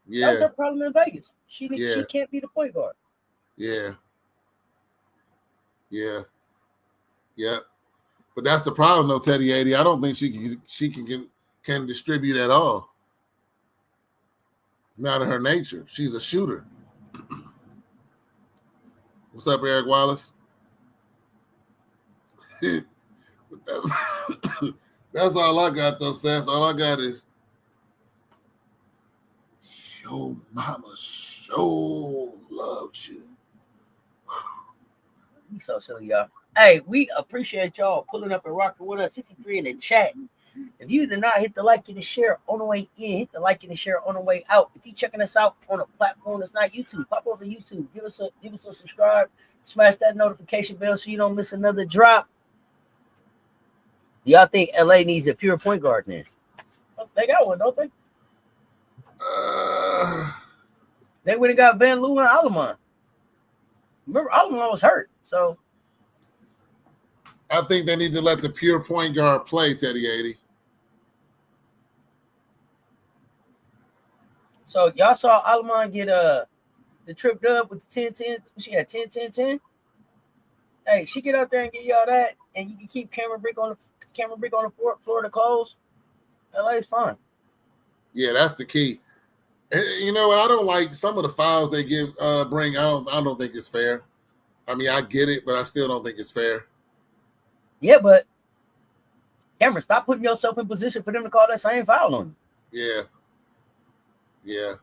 Yeah. That was her problem in Vegas. She can't be the point guard. Yeah. Yeah. Yep. But that's the problem, though, Teddy 80. I don't think she can distribute at all. Not in her nature. She's a shooter. What's up, Eric Wallace? That's all I got, though, Cess. All I got is your mama sure loved you. We so silly, y'all. Hey, we appreciate y'all pulling up and rocking with us. 63 in the chat. If you did not hit the like and the share on the way in, hit the like and the share on the way out. If you're checking us out on a platform that's not YouTube, pop over to YouTube. Give us a subscribe. Smash that notification bell so you don't miss another drop. Y'all think LA needs a pure point guard then? They got one, don't they? They would have got Van Loo and Alamon. Remember, Alamon was hurt, so I think they need to let the pure point guard play, Teddy 80. So y'all saw Alamon get the trip dub with the 10-10. She had 10-10-10. Hey, she get out there and get y'all that, and you can keep camera brick on the floor to close. LA's fine. Yeah, that's the key. You know what? I don't like some of the fouls they bring. I don't think it's fair. I mean, I get it, but I still don't think it's fair. Yeah, but Cameron, stop putting yourself in position for them to call that same foul on you. Yeah.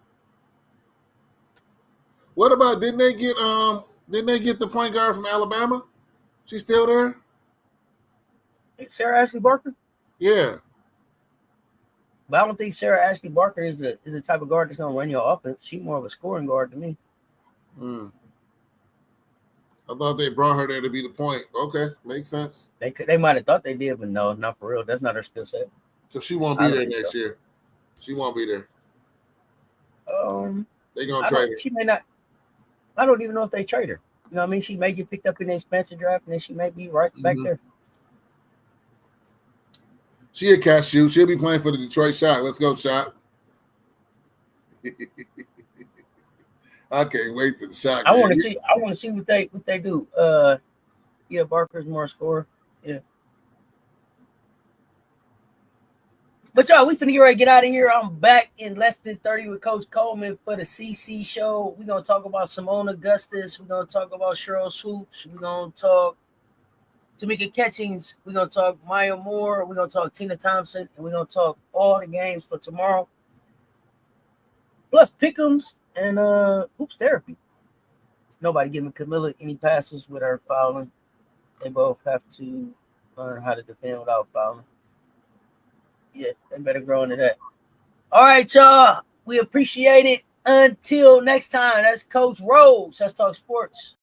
What about didn't they get the point guard from Alabama? She's still there? Sarah Ashley Barker? Yeah. But I don't think Sarah Ashley Barker is the type of guard that's gonna run your offense. She's more of a scoring guard to me. I thought they brought her there to be the point. Okay, makes sense. They might have thought they did, but no, not for real. That's not her skill set. So she won't be there next year. She won't be there. They're gonna trade her. She may not. I don't even know if they trade her. You know what I mean? She may get picked up in the expansion draft, and then she may be right back there. She a catch shoot. She'll be playing for the Detroit Shock. Let's go, Shock. I can't wait to the Shock. I want to see what they do. Yeah, Barker's more scorer. Yeah. But y'all, we finna get ready to get out of here. I'm back in less than 30 with Coach Coleman for the CC show. We're gonna talk about Simone Augustus. We're gonna talk about Cheryl Swoops. We're gonna talk Tamika Catchings. We're gonna talk Maya Moore. We're gonna talk Tina Thompson, and we're gonna talk all the games for tomorrow. Plus pick'ems and hoops therapy. Nobody giving Camilla any passes with her fouling. They both have to learn how to defend without fouling. Yeah, they better grow into that. All right, y'all. We appreciate it. Until next time, that's Coach Rose. Let's talk sports.